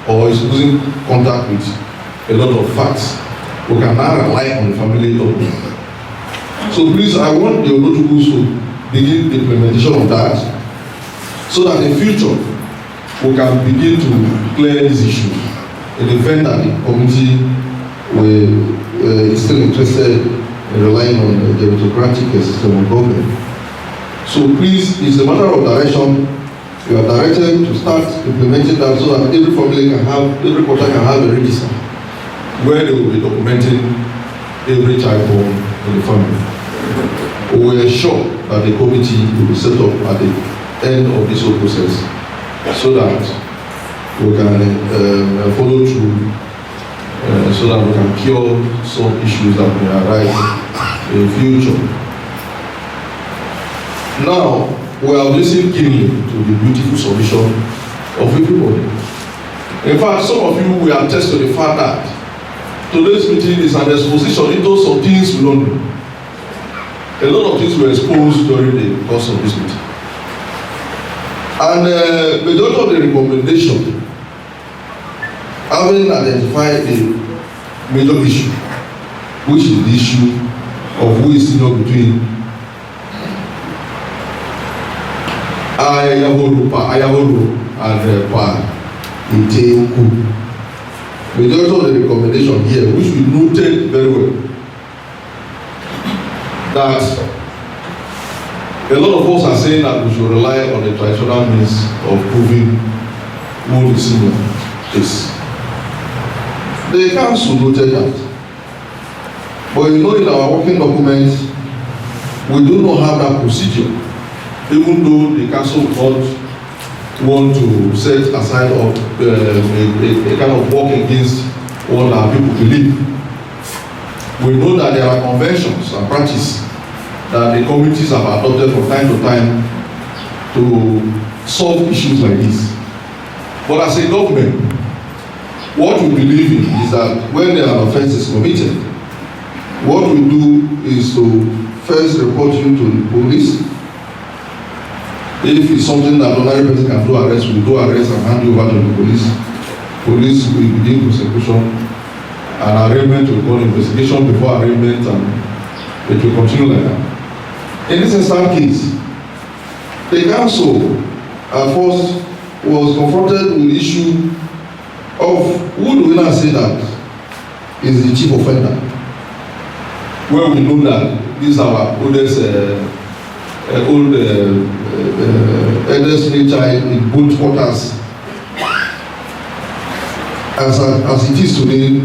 or is losing contact with a lot of facts, we can now rely on the family document. So please, I want the Obiaruku to begin the implementation of that, so that in future we can begin to clear this issue in the event that the community is still interested in relying on the meritocratic system of government. So please, it's a matter of direction. You are directed to start implementing that so that every family can have, every quarter can have a register where they will be documenting every child born in the family. We are sure that the committee will be set up at the end of this whole process so that we can follow through, so that we can cure some issues that may arise in the future. Now, we have listened keenly to the beautiful submission of everybody. In fact, some of you will attest to the fact that today's meeting is an exposition into some things we don't know. A lot of things were exposed during the course of this meeting. And the majority of the recommendation, having identified the major issue, which is the issue of who is senior between Ayahoro and Pa Iteku. Majority of the recommendation here, which we noted very well, that a lot of us are saying that we should rely on the traditional means of proving who the senior is. The council noted that. But you know, in our working documents, we do not have that procedure, even though the council would not want to set aside of a kind of work against what our people believe. We know that there are conventions and practices that the communities have adopted from time to time to solve issues like this. But as a government, what we believe in is that when an offense is committed, what we do is to first report you to the police. If it's something that ordinary person can do arrest, we do arrest and hand you over to the police. Police will begin prosecution and arraignment will go on investigation before arraignment, and it will continue like that. In this instant case, the council at first was confronted with the issue of who do we now say that is the chief offender, where we know that these are our oldest eldest child in both quarters. As it is today,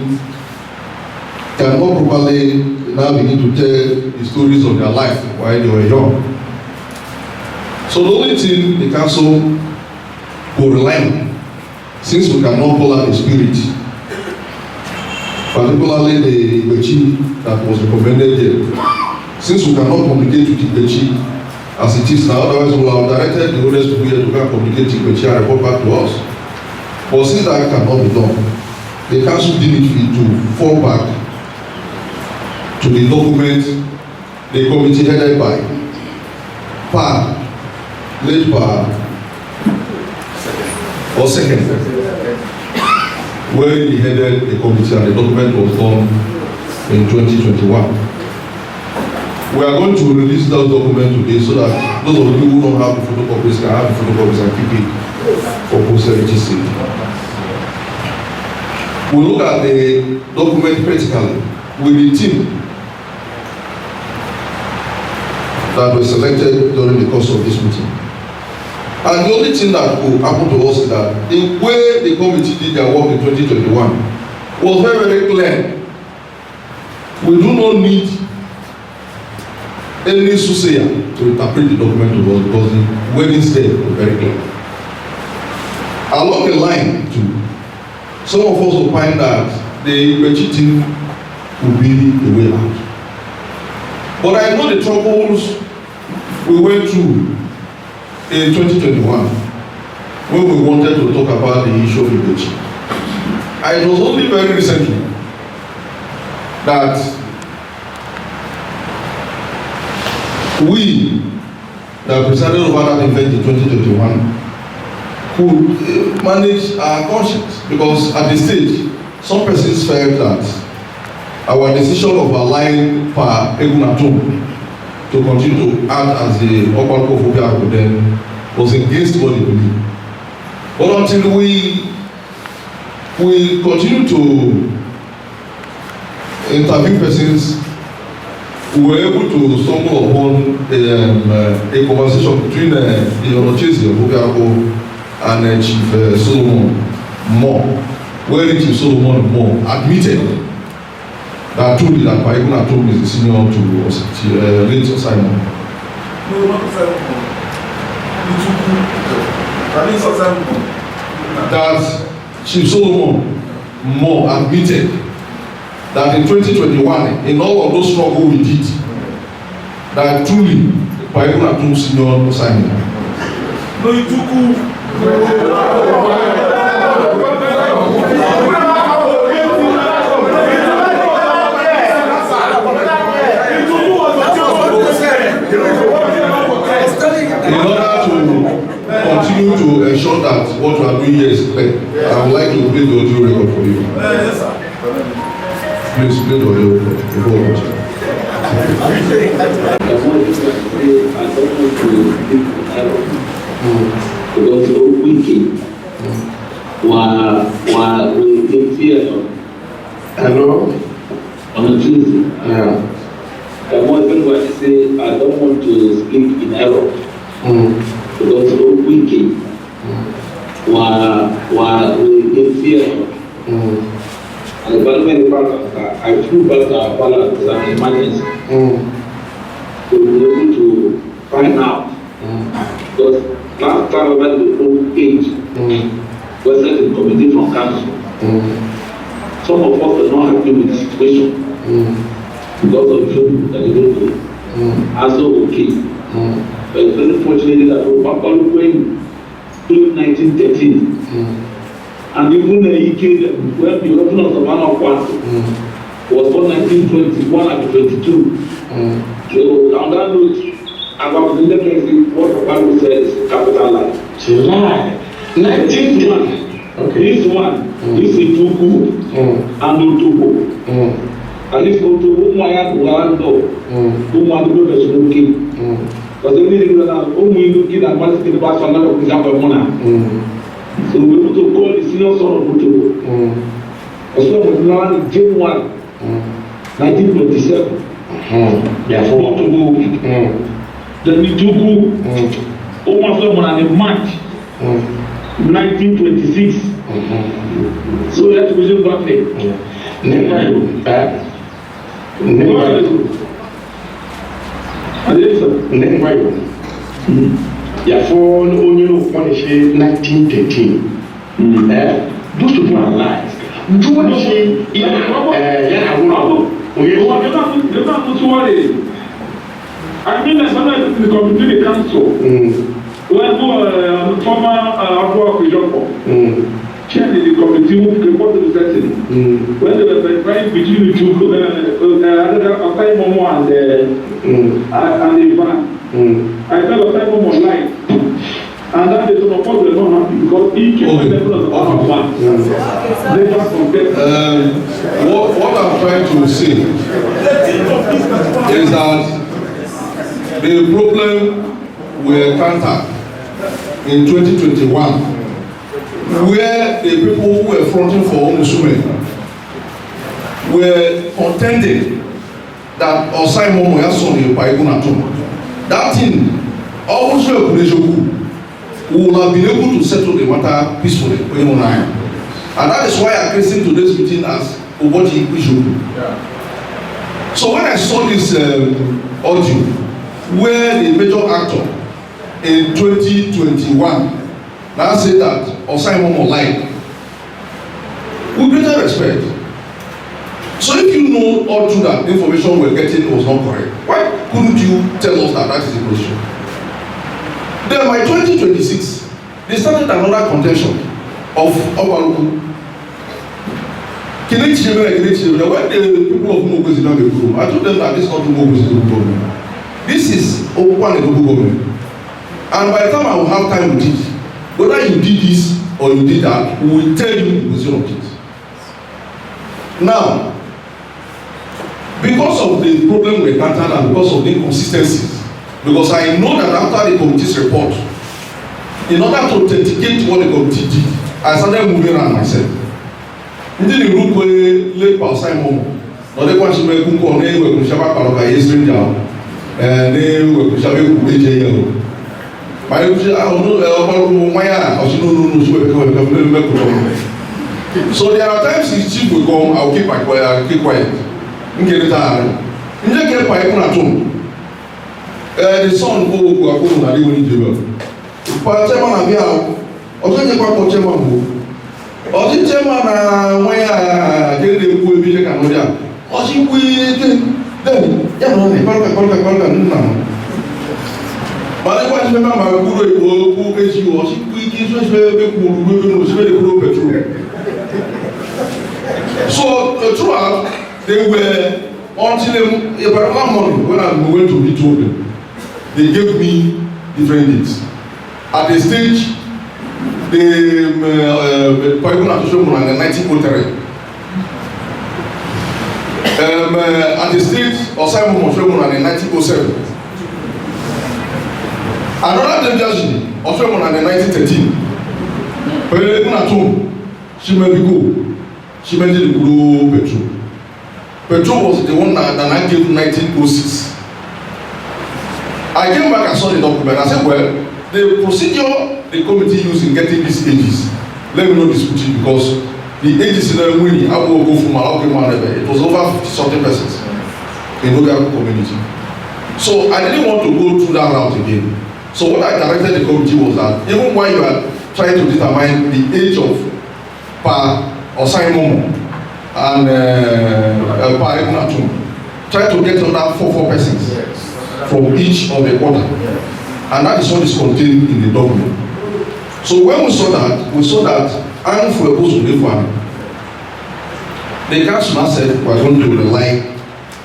cannot properly now begin to tell the stories of their life while they were young. So the only thing the council will rely on, since we cannot call out the spirit, particularly the Ibechi that was recommended here, since we cannot communicate with Ibechi as it is now, otherwise we will have directed the oldest people here to go and communicate with Ibechi and report back to us. But since that cannot be done, the council did it fit to fall back to the document the committee headed by led by or second, where he headed a committee and the document was done in 2021. We are going to release those documents today so that those of you who don't have the photocopies can have the photocopies and keep it for posterity sake. We look at the document critically with the team that was selected during the course of this meeting. And the only thing that could happen to us is that the way the committee did their work in 2021 was very, very clear. We do not need any soothsayer to interpret the document to us because the wordings there was very clear. Along the line, too, some of us will find that the cheating will be the way out. But I know the troubles we went through in 2021 when we wanted to talk about the issue of Ibechi. It was only very recently that we that presided over that event in 2021 could manage our conscience, because at this stage some persons felt that our decision of allowing Pa Egunatum to continue to act as the Obiaruku of Obiaruku then was against what they believed. But until we continue to interview persons, we were able to stumble upon a conversation between the Onochesi of Obiaruku and Chief Solomon Moore, where Chief Solomon Moore admitted that truly that Pa Egunatum is the senior to late Simon. No, not Simon. That Chief Solomon Moore admitted that in 2021, in all of those struggles we did, that truly Pa Egunatum senior Simon. No, you took in order to continue to ensure that what we are doing here is clear, I would like to play the audio record for you. Yes, sir. Please play the audio record before we continue. Because so wicked were in fear hello on a Tuesday. Yeah. And one thing I say, I don't want to speak in error. Because so wicked were in fear. And the parliament I flew back to our palace as an emergency to be able to find out. Because last time when we own age, was set in committee from council. Some of us are not happy with the situation because of the that they don't do. Also okay. But it's very fortunate that Obiaruku in 1913 and even when the original of man of one was born 1921 and 22. So on that note, about the legacy, what the Bible says, capital life. July 1921. Okay. This one, this is Tuku and Otubo. And this Otubo, Maya Guando, who want to go to the king. But the only thing that only looking at one thing about another of Mona. So we were to call the senior son of Otubo. Also, was now in January 1927. Therefore, Otubo. Then we took almost in March 1926. So that was a bad thing. Never. Therefore, only 1913. Those people are lies. Do what you say? I mean, as far as the community council, when former Obiaruku chaired the committee who reported the setting, when they were trying between the two, Osai Momo and the van, I tell Osai Momo live, and that they support were not happy because each of them was one. What I'm trying to say is that the problem we encountered in 2021, where the people who were fronting for Omusume were contending that Osai Momo Yasoni Paigunatum, that thing almost we will have been able to settle the matter peacefully. And that is why I christened today's meeting as Oboji Ishoku. So when I saw this audio, where the major actor in 2021 now said that Osai Momo lied, with greater respect. So if you know all through that information we're getting was not correct, why couldn't you tell us that that is the position? Then by 2026, they started another contention of Obiaruku. When the people of Mogo is not a group, I told them that this is not Mogo is a government. This is Okwan Edogu government. And by the time I will have time with it, whether you did this or you did that, we will tell you the position of it. Now, because of the problem we encountered and because of the inconsistencies, because I know that after the committee's report, in order to authenticate what the committee did, I started moving around myself. Ndị na-eru kwe late Paul Simon, na ọdịkwa nchime ekwukọ na-ewekwuchaba kpalọka ihe stranger ahụ, na-ewekwuchaba ekwukwe eche ihe ahụ. Ma ekwuchi ọkpọrọ nwa ya ọchịnụnụ so there are times his chief will come, I'll keep quiet. The son go akuru na liwe ni jebe. Pa chema na bia oje kwa ko chema go. Oje chema na nwa ya gele ku ebi je kan oja. Oje ku den ya no ni kolka nna. Mane kwa chema ma kuro iwo ku keji oje ku ki so se be ku ru no se be ku petrol. So throughout they were until about morning when I went to meet them. They gave me different things. At the stage, the Paiguna Shomon and the 1903. At the stage, Osai Momo and the 1907. Another delegation of Shomon and the 1913. Paiguna Tom, Shimebigo, Shimedi Guru Petro. Petro was the one that I gave 1906. I came back and saw the document. I said, well, the procedure the committee used in getting these ages, let me not dispute it because the ages in the winning, I will go from it was over 50-something persons in the Obiaruku community. So I didn't want to go through that route again. So what I directed the committee was that even while you are trying to determine the age of Pa Osai Momo and Pa Egunatum, try to get another four persons from each of the quarter, and that is what is contained in the document. So when we saw that and for a post to farm, the council now said we are going to rely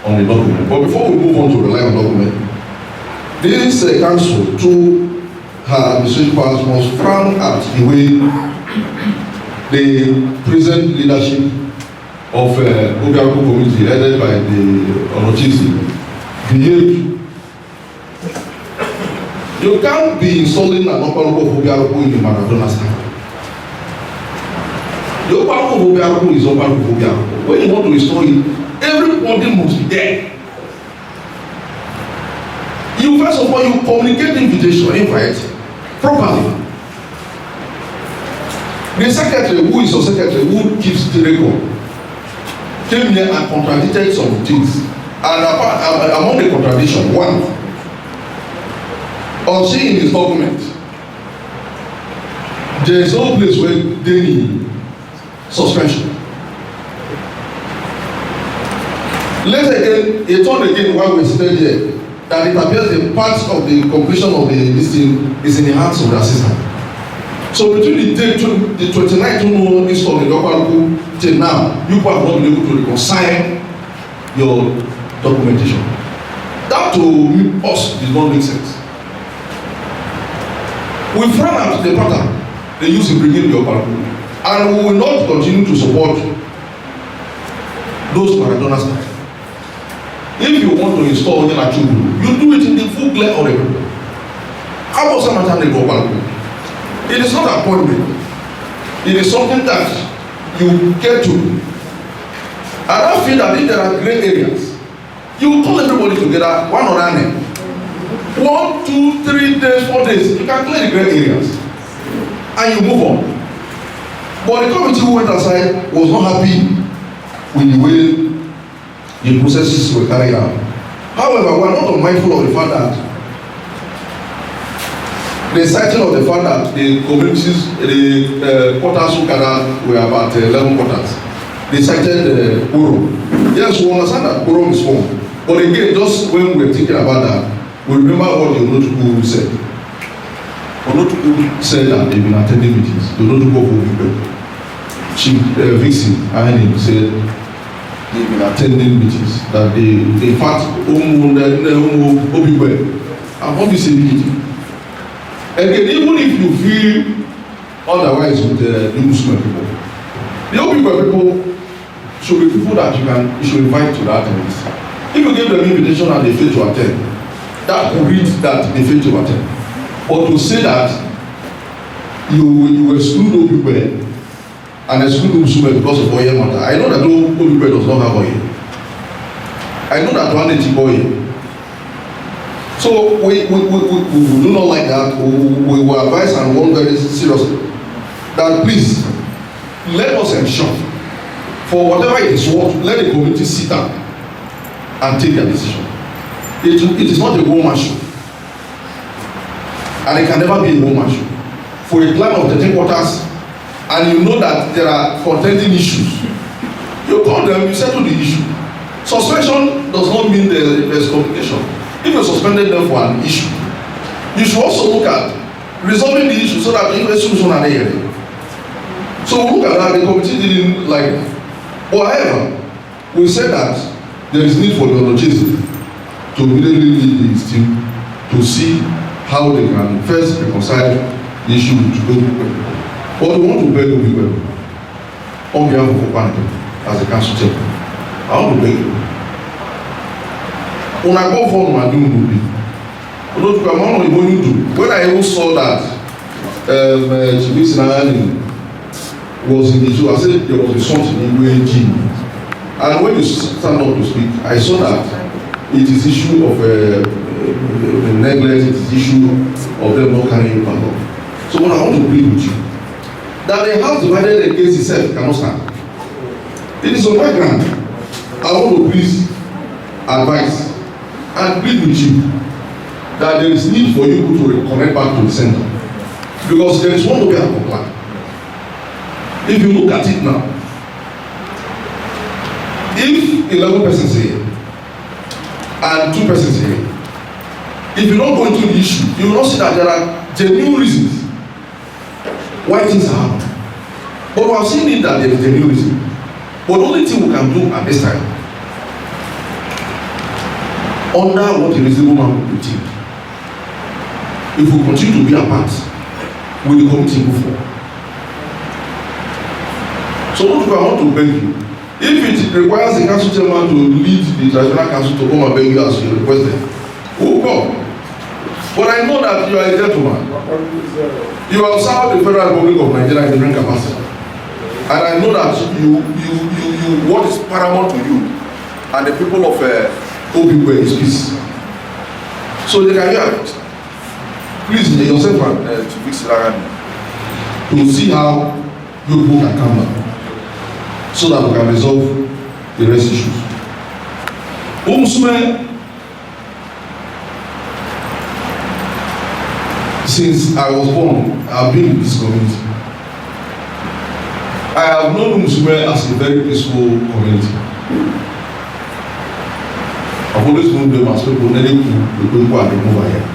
on the document. But before we move on to rely on the document, this council through her administrative powers must frown at the way the present leadership of Obiaruku community headed by the Onochisi behaved. You can't be installing an Obiaruku of Obiaruku in the Maradona style. The Obiaruku of Obiaruku is Obiaruku of Obiaruku. When you want to install it, everybody must be there. You first of all, you communicate the invitation, invite properly. The secretary, who is your secretary, who keeps the record, came here and contradicted some things. And among the contradiction, one, or see in his document, there is no place where they need suspension. Later again, he told again while we stayed here that it appears the part of the completion of the listing is in the hands of the assistant. So between the date the 29th no install in Obiaruku till now, you have not been able to reconcile your documentation. That to us did not make sense. We found out the pattern they use in bringing the Obiaruku. And we will not continue to support those Maradona style. If you want to install Onye Nachubu, you do it in the full glare of the people. How was Samantha Obiaruku? It is not appointment. It is something that you get to. And I feel that if there are gray areas, you call everybody together, one on one. 1, 2, 3 days, 4 days, you can clear the gray areas. And you move on. But the committee who went aside was not happy with the way the processes were carried out. However, we are not unmindful of the fact that the citing of the fact that the communities, the quarters who gathered were about 11 quarters. They cited quorum. Yes, we understand that quorum is formed. But again, just when we were thinking about that, we remember what the Onotukwu said. Onotukwu said that they've been attending meetings. The Onotukwu people. Chief Vixen Ajede said they've been attending meetings. That they, in fact, Obiwe have not been saying meeting. Again, even if you feel otherwise with the Muslim people, the Obiwe people should be people that you should invite to that event. If you give them invitation and they fail to attend, that will read that they fail to attend. But to say that you exclude Obiwe and exclude Muslim because of oil matter, I know that Obiwe does not have oil. I know that one is oil. So we do not like that. We will advise and warn very seriously that please let us ensure for whatever it is worth, let the community sit down and take their decision. It is not a one-man show, and it can never be a one-man show. For a plan of 13 quarters, and you know that there are contending issues, you call them, you settle the issue. Suspension does not mean there is complication. If you suspended them for an issue, you should also look at resolving the issue so that the institution are there. So look at that, the committee didn't like that. But however, we said that there is need for the Ologists to immediately lead this team to see how they can first reconcile the issue with Obiwe. But we want to beg Obiwe on behalf of Obiaruku as a council chairman. I want to beg you. When I go for my doing will be, when I even saw that C.S.P Ajede was in the show, I said there was something in UAG. And when you stand up to speak, I saw that it is issue of neglect, it is issue of them not carrying power. So what I want to plead with you, that the house divided against itself cannot stand. It is on my ground. I want to please advise and plead with you that there is need for you to connect back to the center, because there is one Obiaruku plan. If you look at it now, if 11 persons here and 2 persons here, if you don't go into the issue, you will not see that there are genuine reasons why things are happening. But we have seen it that there is genuine reason. But the only thing we can do at this time, under what a reasonable man would think, if we continue to be apart, will the committee move forward? So I want to beg you, if it requires the council chairman to lead the traditional council to come and beg you as you requested, we'll go. But I know that you are a gentleman. You have served the Federal Republic of Nigeria in different capacity. And I know that you what is paramount to you and the people of Obiwe is peace. So they can hear it. Please, yourself and to fix it around to see how you people can come down so that we can resolve the rest issues. Since I was born, I have been in this community. I have known Umusume as a very peaceful community. I've always known them as people who are over here.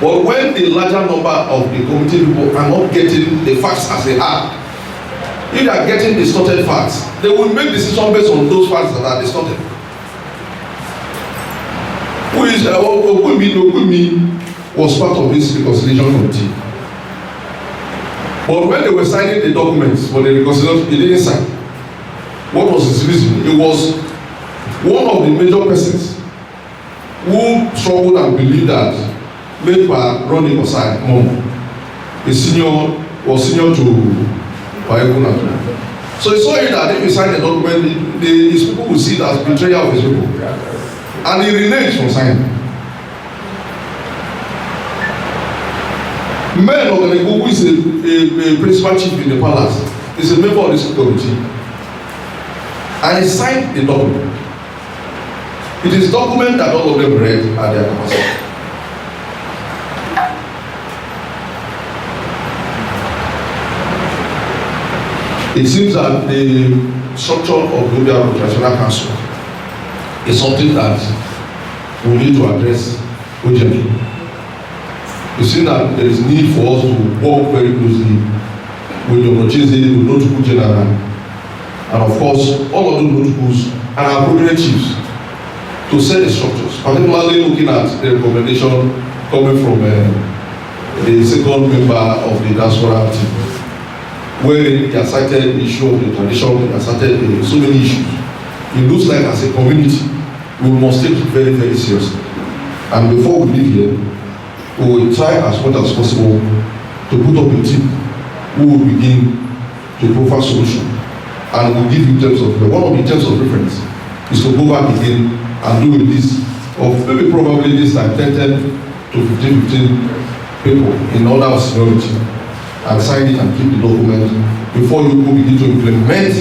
But when the larger number of the community people are not getting the facts as they are, if they are getting distorted facts, they will make decisions based on those facts that are distorted. Ogumi was part of this reconciliation committee. But when they were signing the documents for the reconciliation, he didn't sign. What was his reason? It was one of the major persons who struggled and believed that Mepa running aside mom, was senior to Obiaruku. So he saw it that if he signed the document, his people would see it as betrayal of his people. And he reneged from signing. Men of the who is a principal chief in the palace, is a member of this committee. And he signed the document. It is a document that all of them read at their capacity. It seems that the structure of the Obiaruku Traditional Council is something that we need to address urgently. We see that there is need for us to work very closely with the Onochese, with Notuku General, and of course, all of those Notukus and our prominent chiefs to set the structures, particularly looking at the recommendation coming from the second member of the diaspora team, where he has cited the issue of the tradition, he has cited so many issues. It looks like as a community, we must take it very, very seriously. And before we leave here, we will try as much as possible to put up a team who will begin to profile solution. And we'll give you terms of, one of the terms of reference is to go back again and do a list of maybe probably this time 10 to 15 people in order of seniority, and sign it and keep the document before you go begin to implement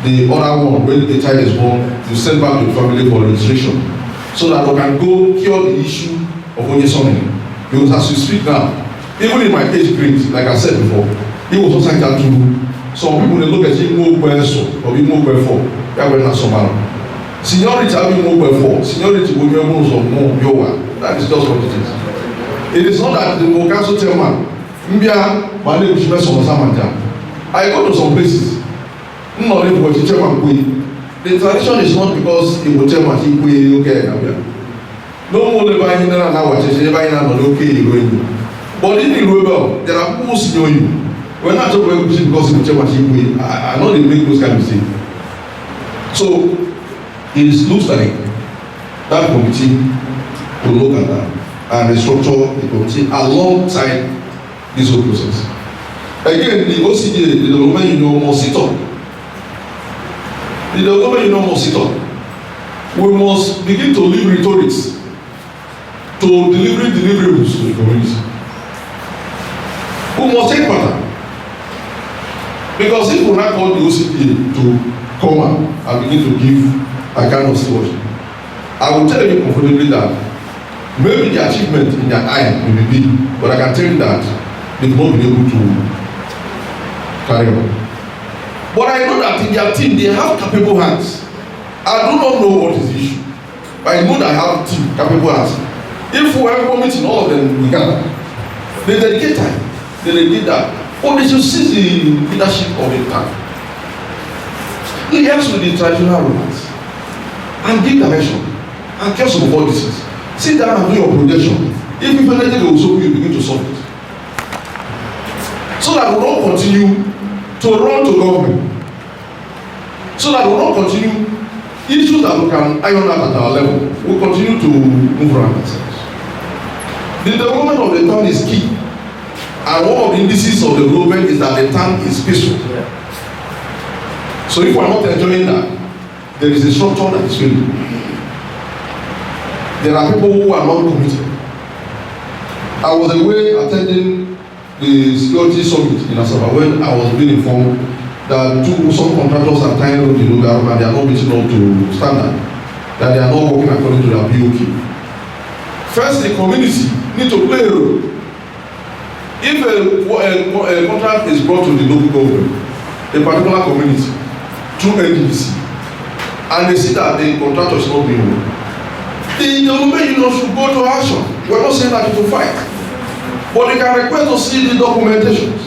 the other one. When the child is born, you send back to the family for registration so that we can go cure the issue of Onyesonin. Because as we speak now, even in my age grade, like I said before, he was also signed that too. Some people they look at him more so or be more for that way not so matter. Seniority have been more for seniority will be almost of more your. That is just what it is. It is not that the council tell man I go to some places. No, the tradition is not because it will tell me okay. No more than buying now, okay, but in the rebel, there are people who know you. We're not talking because it will tell me I know they make those kind of things. So it looks like that committee will look at that and restructure the committee alongside this whole process. Again, the OCD, the Development Union must sit up. The Development Union must sit up. We must begin to leave rhetorics to delivering deliverables to the community. We must take part. Because if we not call the OCD to come and begin to give a kind of stewardship, I will tell you comfortably that maybe the achievement in their eye may be big, but I can tell you that they've not been able to carry on. But I know that in their team, they have capable hands. I do not know what is the issue, but I know that I have team capable hands. If we have one meeting, all of them, we can. They dedicate time. They dedicate that. But they should seize the leadership of the time. It helps with the traditional rulers and give direction and care some policies. Sit down and do your projection. If you find anything, also you begin to solve it. So that we don't continue to run to government. So that we don't continue issues that we can iron out at our level. We continue to move around ourselves. The development of the town is key. And one of the indices of development is that the town is peaceful. So if we are not enjoying that, there is a structure that is failing. There are people who are not committed. I was away attending the security summit in Asaba when I was being informed that some contractors are tying up the Obiaruku and they are not meeting up to standard, that they are not working according to their POK. First, the community need to play a role. If a contract is brought to the local government, a particular community, through NDC, and they see that the contractor is not being well, the development union should go to action. We're not saying that to fight. But you can request to see the documentations.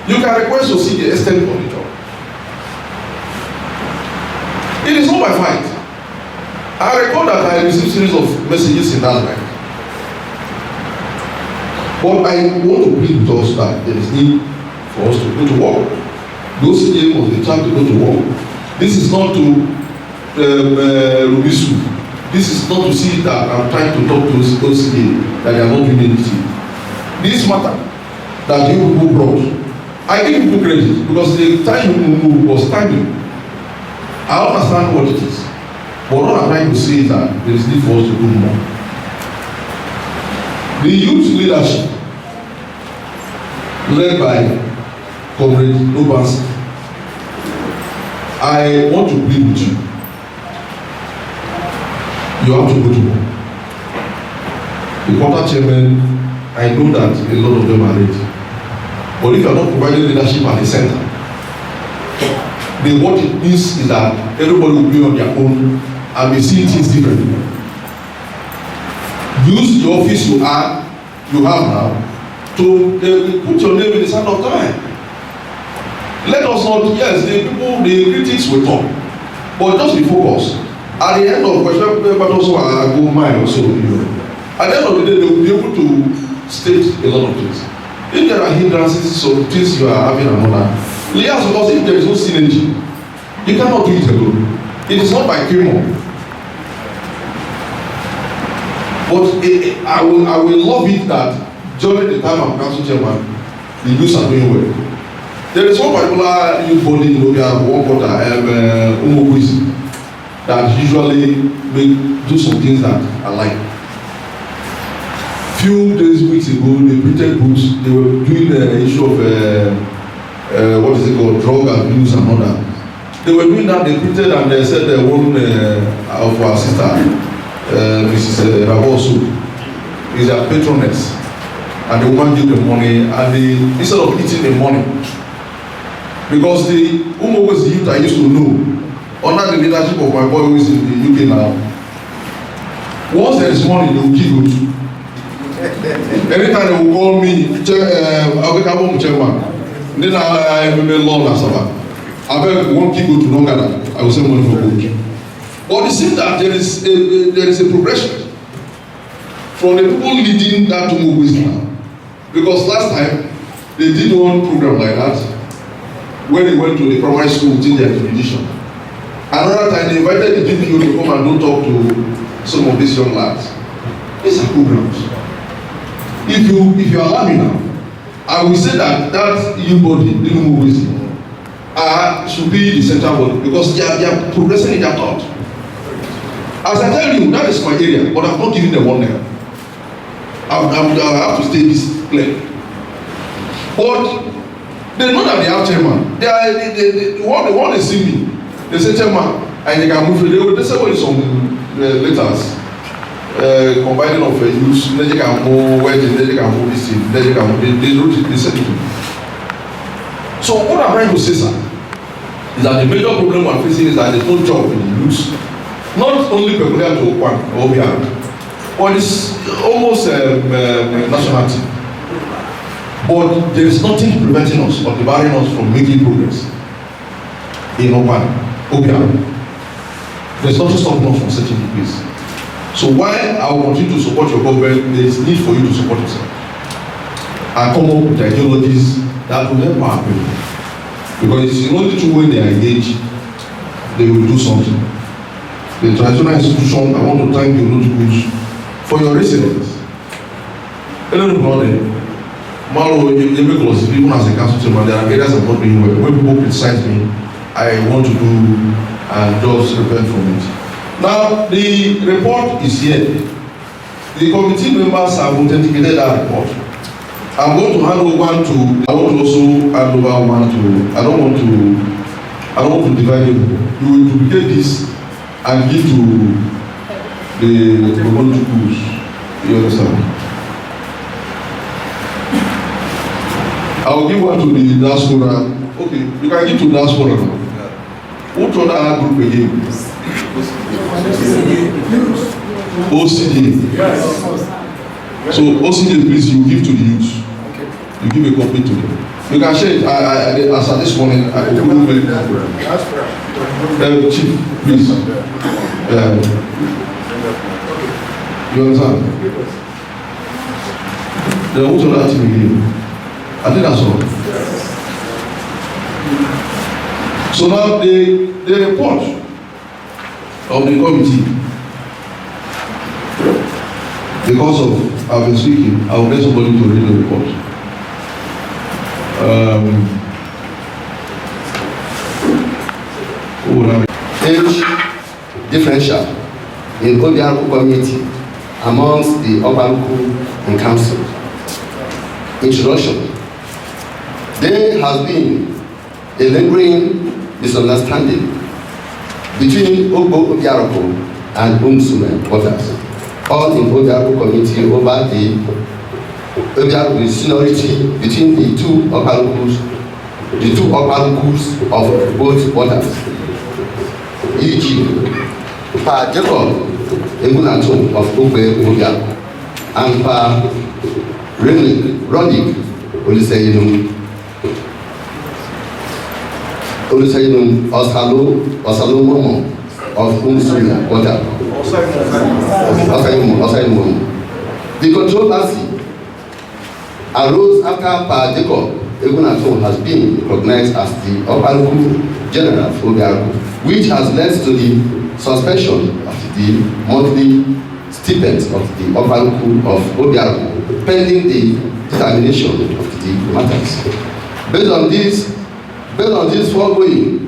You can request to see the extent of the job. It is not by fight. I recall that I received a series of messages in that line. But I want to plead with us that there is need for us to go to work. The OCDA must be trying to go to work. This is not to Rubisu. This is not to see that I'm trying to talk to OCDA that they are not doing anything. This matter that you people brought, I give people credit because the time you move was timing. I understand what it is. But what I'm trying to say is that there is need for us to do more. The youth leadership led by Comrade Nobans, I want to plead with you. You have to go to work. The quarter chairman, I know that a lot of them are ready. But if you are not providing leadership at the center, then what it means is that everybody will be on their own and be seeing things differently. Use the office you have now to put your name in the sand of time. Let us not, yes, the critics will talk, but just be focused. At the end of the question, but also I go mine also, you know. At the end of the day, they will be able to state a lot of things. If there are hindrances, so things you are having another, yes, because if there is no synergy, you cannot do it alone. It is not by chemo. But I will love it that during the time I'm council chairman, the youths are doing well. There is one particular youth body in Obiaruku, one quarter, that usually do some things that I like. Few weeks ago, they printed books. They were doing the issue of what is it called, drug abuse and all that. They were doing that. They printed and they said one of our sister, Mrs. Rabosu, is their patroness, and the woman gave them money, and they, instead of eating the money, because the Umogos youth I used to know, under the leadership of my boy who is in the UK now, once there is money, they will give it. Anytime they will call me, chairman, then I will law and so on. I beg one people to know that I will send money for good. But it seems that there is a progression from the people leading that Umogos now. Because last time they did one program like that, when they went to the primary school to change their tradition. Another time they invited the GPO to come and don't talk to some of these young lads. These are programs. If you allow me now, I will say that youth body, the Umogos, should be the central body because they are progressing in their thought. As I tell you, that is my area, but I'm not giving them one naira. I have to stay this clear. But they know that they have chairman. They want to see me. They say chairman, and they can move. They say well, some letters combining of use. They can move wedding. They can move this thing. They can move. They wrote it. They said it to me. So what I'm trying to say, sir, is that the major problem I'm facing is that there's no job in the youth. Not only peculiar to Okwan or Obiaruku, but it's almost nationality. But there is nothing preventing us or debarring us from making progress in Obiaruku. There's nothing stopping us from setting the pace. So while I will continue to support your government, there is need for you to support yourself and come up with ideologies that will help our people. Because it's the only two way they are engaged, they will do something. The traditional institution, I want to thank you, Obiaruku, for your resilience. Malo, because even as a council chairman, there are areas I'm not doing well. When people criticize me, I want to do and just repent from it. Now, the report is here. The committee members have authenticated that report. I'm going to hand over one to, I want to also hand over one to, I don't want to divide it. You will duplicate this and give to the Obiaruku. You understand? I will give one to the diaspora. Okay, you can give to diaspora now. What other group again? OCD. Yes. So OCD, please, you give to the youth. You give a copy to them. You can share it. As at this morning, I will give Chief, please. You understand? Then what other thing again? I think that's all. So now the report of the committee, because of I've been speaking, I will get somebody to read the report. Age differential in Obiaruku community amongst the Obiaruku in council. Introduction. There has been a lingering misunderstanding between Obiaruku and Umsume voters, all in Obiaruku community over the Obiaruku seniority between the two Obiarukus of both voters. E.g. Pa Jacob Egunaton of Obiaruku and Pa Rodik Oluseyinum Osalo Momo of Umsume voters. The controversy arose after Pa Jacob Egunaton has been recognized as the Obiaruku General of Obiaruku, which has led to the suspension of the monthly stipends of the Obiaruku of Obiaruku, pending the determination of the matters. Based on this foregoing,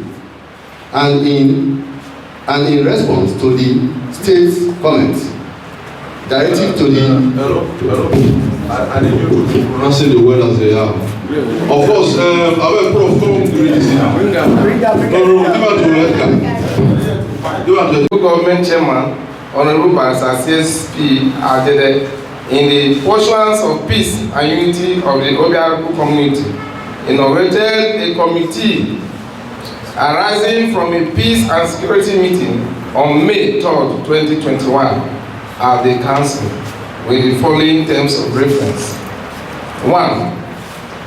and in response to the state's comments, directive to the I need you to pronounce the word as they are. Of course, I will perform the reading. Government Chairman, Honorable Pastor C.S.P Ajede, in the pursuance of peace and unity of the Obiaruku community, inaugurated a committee arising from a peace and security meeting on May 3rd, 2021 at the council with the following terms of reference. 1.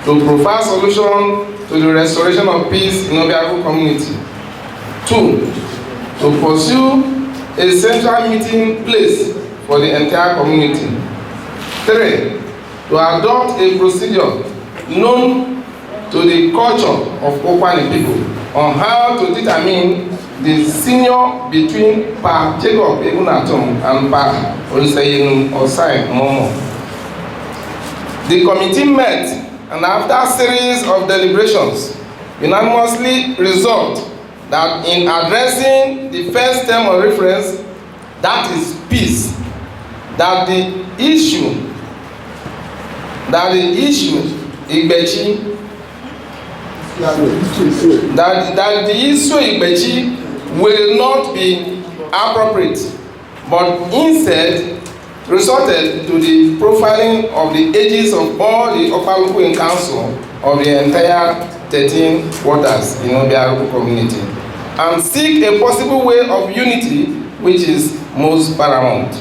To provide solution to the restoration of peace in Obiaruku community. 2. To pursue a central meeting place for the entire community. 3. To adopt a procedure known to the culture of Okwani people on how to determine the senior between Pa Jacob Egunaton and Pa Oluseyinum Osai Momo. The committee met, and after a series of deliberations, unanimously resolved that in addressing the first term of reference, that is peace, that the issue Igbechi, that the issue Igbechi will not be appropriate, but instead resorted to the profiling of the ages of all the Obiaruku in council of the entire 13 voters in Obiaruku community, and seek a possible way of unity which is most paramount.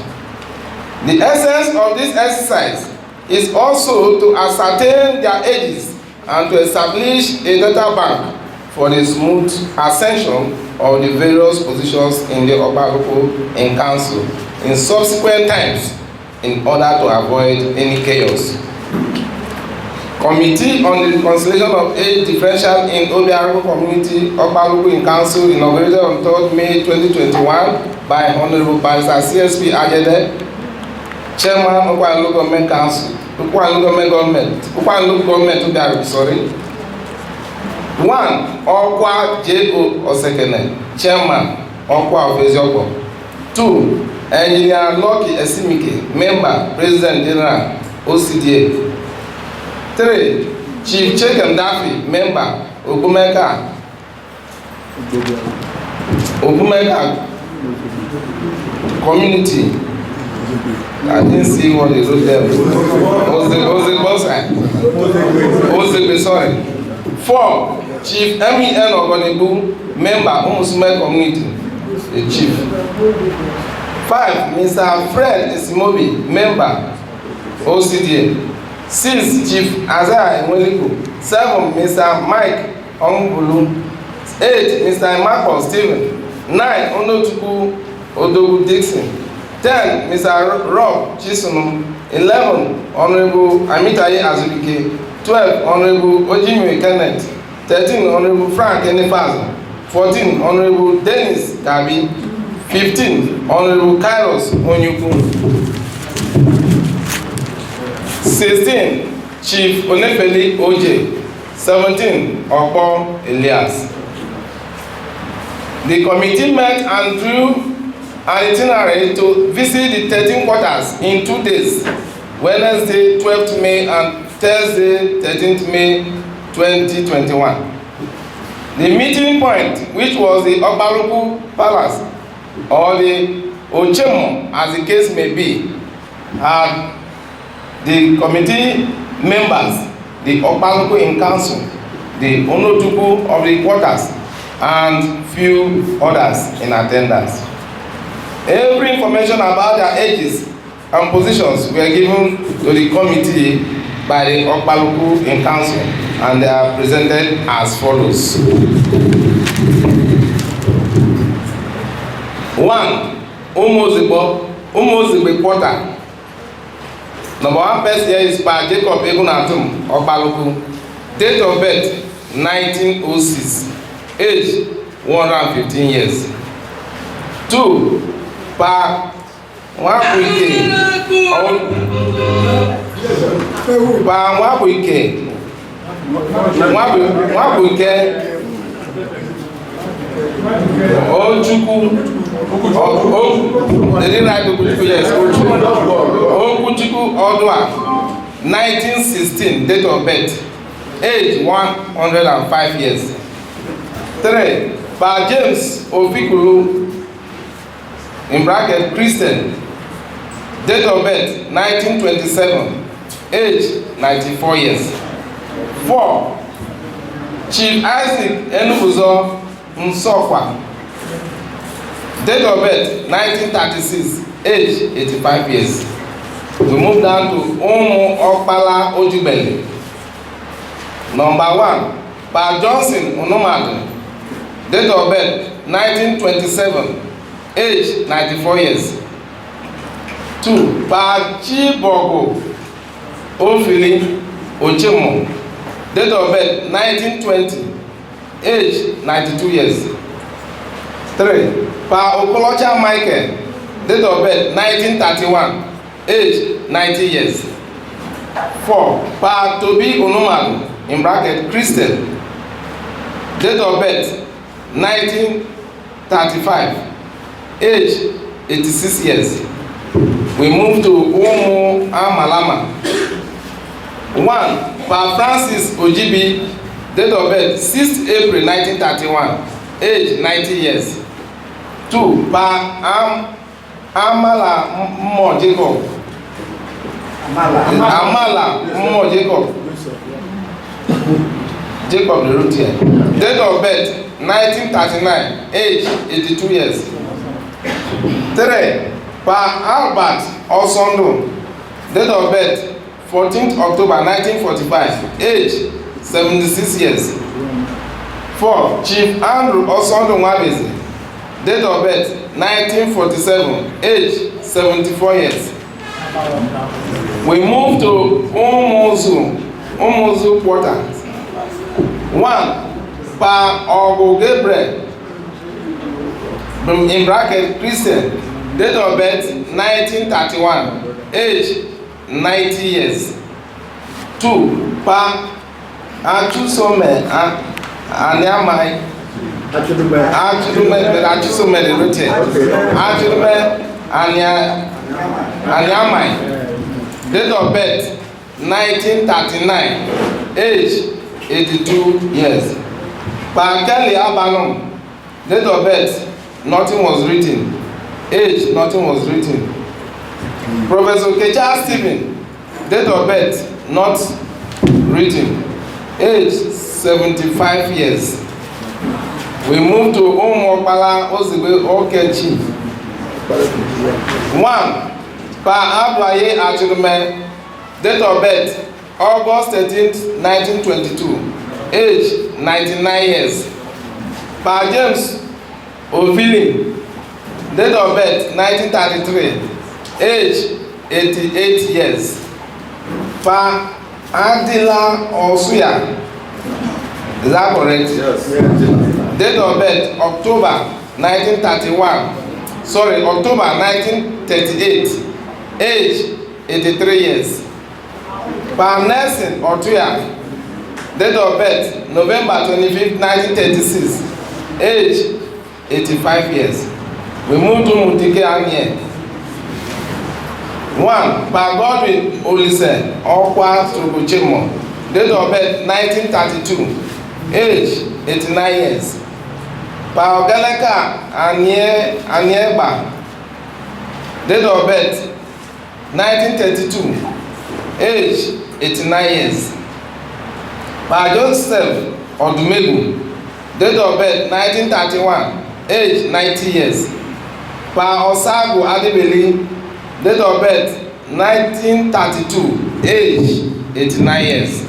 The essence of this exercise is also to ascertain their ages and to establish a data bank for the smooth ascension of the various positions in the Obiaruku in council in subsequent times in order to avoid any chaos. Committee on the Reconciliation of Age Differential in Obiaruku Community, Obiaruku in Council, inaugurated on 3rd May 2021 by Honorable Pastor C.S.P Ajede, Chairman of Obiaruku Government Council, Obiaruku Government Obiaruku, sorry. 1. Okwa J.O. Osekene, Chairman, Okwa of Eziokpo. 2. Engineer Lucky Esimike, Member, President General, OCDA. 3. Chief Chekem Daffy, Member, Ogumeka Community. I didn't see what they wrote there. Ozegbe, sorry. 4. Chief M.E.N. Ogonibu, Member, Umusume Community, the Chief. 5. Mr. Fred Esimobi, Member, OCDA. 6. Chief Isaiah Enweliku. 7. Mr. Mike Ongbulu. 8. Mr. Marcus Stephen. 9. Onotuku Odogu Dixon. 10. Mr. Rob Chisunum. 11. Honorable Amitaye Azubike. 12. Honorable Ojimiwe Kenneth. 13. Honorable Frank Enifaz. 14, Honorable Dennis Gabi. 15, Honorable Kairos Onyuku. 16, Chief Onefeli Oje. 17, Okpo Elias. The committee met and drew an itinerary to visit the 13 quarters in 2 days, Wednesday 12th May and Thursday 13th May 2021. The meeting point, which was the Obiaruku Palace or the Ochemo, as the case may be, had the committee members, the Obiaruku in council, the Onotuku of the quarters, and few others in attendance. Every information about their ages and positions were given to the committee by the Obiaruku in council, and they are presented as follows. 1. Umozigbe quarter. Number 1 person here is Pa Jacob Egunatum Obiaruku. Date of birth 1906. Age 115 years. 2. Pa Nwabuike Ojukwu. They didn't write Ojukwu, yes, Ojukwu Odua, 1916, date of birth, age 105 years. 3. Pa James Ofikulu, in bracket Christian, date of birth 1927, age 94 years. 4. Chief Isaac Enubuzo Nsokwa, date of birth 1936, age 85 years. We move down to Umu Okpala Ojubele. Number 1, Pa Johnson Onumadu, date of birth 1927, age 94 years. 2. Pa Chibogo Ofili Ochemo, date of birth 1920, age 92 years. 3. Pa Okolocha Michael, date of birth 1931, age 90 years. 4. Pa Tobi Onumadu, in bracket Christian, date of birth 1935, age 86 years. We move to Umu Amalama. 1. Pa Francis Ojibi, date of birth 6th April 1931, age 90 years. 2. Pa Amala Mmo Jacob. Amala Mmo Jacob. Jacob the root here. Date of birth 1939, age 82 years. 3. Pa Albert Osondo, date of birth 14th October 1945, age 76 years. 4. Chief Andrew Osondo Nwabezi, date of birth 1947, age 74 years. We move to Umuzu quarters. 1. Pa Ogo Gabriel, in bracket Christian, date of birth 1931, age 90 years. 2. Pa Achusome Anyamai, Achusome the root here. Achusome Anyamai, date of birth 1939, age 82 years. Pa Kelly Abanom, date of birth nothing was written, age nothing was written. Professor Kecha Stephen, date of birth not written, age 75 years. We move to Umokpala Ozigbe Okechi. 1. Pa Abwaye Achirume, date of birth August 13th, 1922, age 99 years. Pa James Ovili, date of birth 1933, age 88 years. Pa Adila Osuya, Is that correct? Yes. Date of birth, October 1931. Sorry, October 1938. Age, 83 years. Pa Nelson Otuya. Date of birth, November 25, 1936. Age, 85 years. We move to Mutike Anye. 1. Pa Godwin Olise Okwa Trubuchimo. Date of birth, 1932. Age, 89 years. Pa Ogaleka Anieba. Date of birth, 1932. Age, 89 years. Pa Joseph Odumegu. Date of birth, 1931. Age, 90 years. Pa Osagu Adebeli. Date of birth, 1932. Age, 89 years.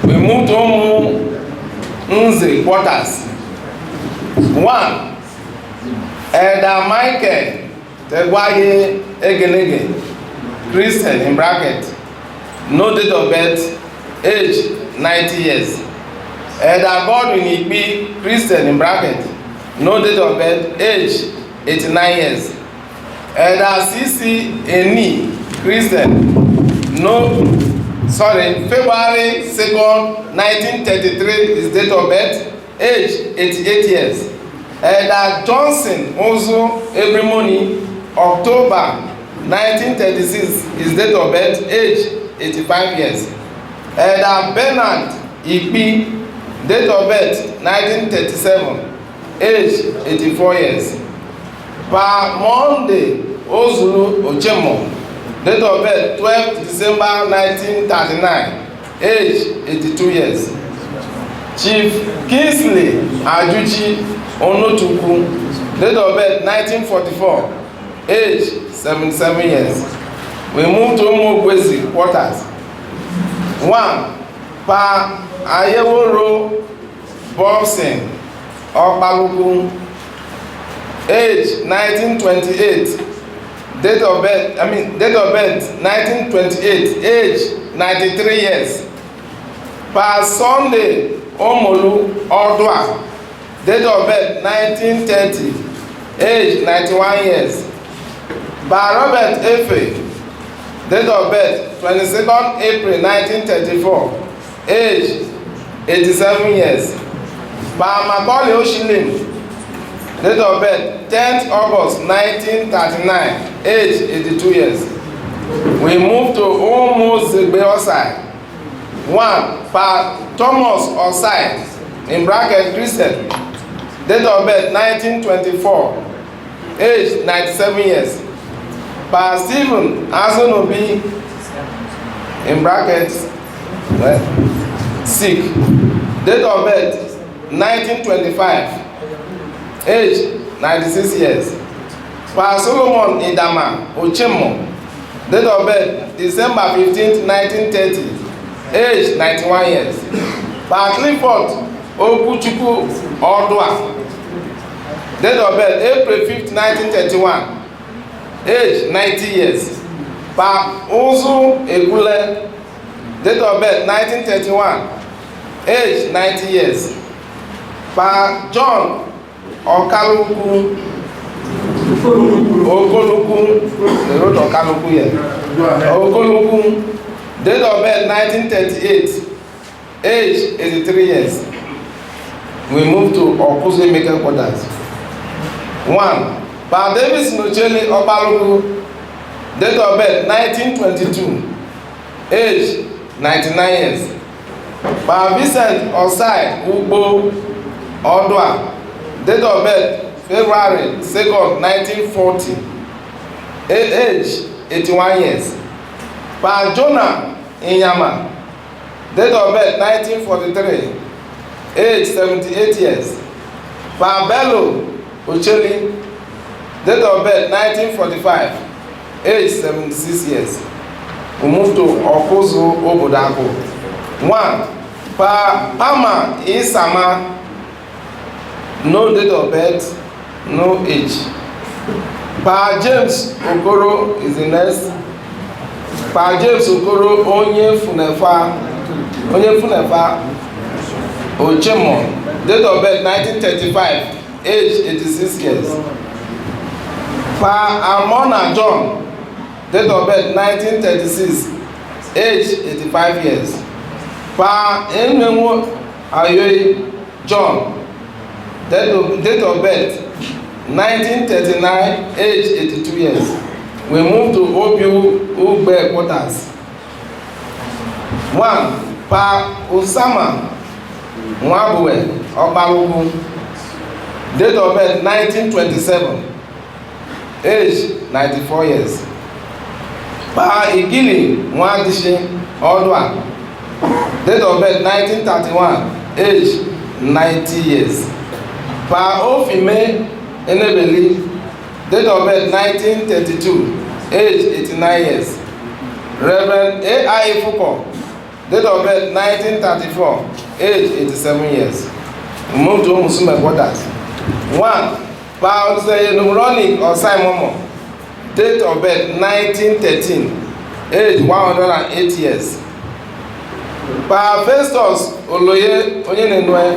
We move to Nze quarters. 1. Elder Michael Tegwaye Egenege, Christian in bracket. No date of birth, age 90 years. Elder Godwin Ikpi, Christian in bracket. No date of birth, age 89 years. Elder C.C. Eni, Christian. February 2nd, 1933 is date of birth, age 88 years. Elder Johnson Ozu Ebrimoni, October 1936 is date of birth, age 85 years. Elder Bernard Ikpi, date of birth 1937, age 84 years. Pa Monday Ozulu Ochemo, date of birth 12 December 1939, age 82 years. Chief Kingsley Ajuchi Onotukwu, date of birth 1944, age 77 years. We move to Umogwezi quarters. 1. Pa Ayeworo Bobson Okpaluku, age 1928. Date of birth 1928, age 93 years. Pa Sunday Omolu Odwa, date of birth 1930, age 91 years. Pa Robert Efe, date of birth 22nd April 1934, age 87 years. Pa Macaulay Oshilim, date of birth 10th August 1939, age 82 years. We move to Umuzigbe Osai. 1. Pa Thomas Osai, in bracket Christian, date of birth 1924, age 97 years. Pa Stephen Azonobi, in brackets sick, date of birth 1925, age 96 years. Pa Solomon Idama Ochemo, date of birth December 15, 1930, age 91 years. Pa Clifford Okuchukwu Odwa, date of birth April 5, 1931, age 90 years. Pa Uzu Egule, date of birth 1931, age 90 years. Pa John Okaluku Okoluku, they wrote Okaluku here. Okoluku, date of birth 1938, age 83 years. We move to Okuze Maker quarters. 1. Pa Davis Nocheli Okaluku, date of birth 1922, age 99 years. Pa Vincent Osai Ugbo Odwa, date of birth February 2nd, 1940, age 81 years. Pa Jonah Inyama, date of birth 1943, age 78 years. Pa Bello Ocheli, date of birth 1945, age 76 years. We move to Okuzu Obodako. 1. Pa Pama Isama, no date of birth, no age. Pa James Okoro is the next. Pa James Okoro Onye Funefa, onye funefa Ochemo, date of birth 1935, age 86 years. Pa Amona John, date of birth 1936, age 85 years. Pa Enwenwo Ayoyi John, date of birth 1939, age 82 years. We move to Obiaruku quarters. 1. Pa Osama Nwabuwe Obiaruku, date of birth 1927, age 94 years. Pa Igili Nwadishi Odwa, date of birth 1931, age 90 years. Pa Ofime Enebeli, date of birth 1932, age 89 years. Reverend A.I. Fuko, date of birth 1934, age 87 years. We move to Musume quarters. 1. Pa Osenumroni Osaimomo, date of birth 1913, age 108 years. Pa Festus Oloye Onyenenwe,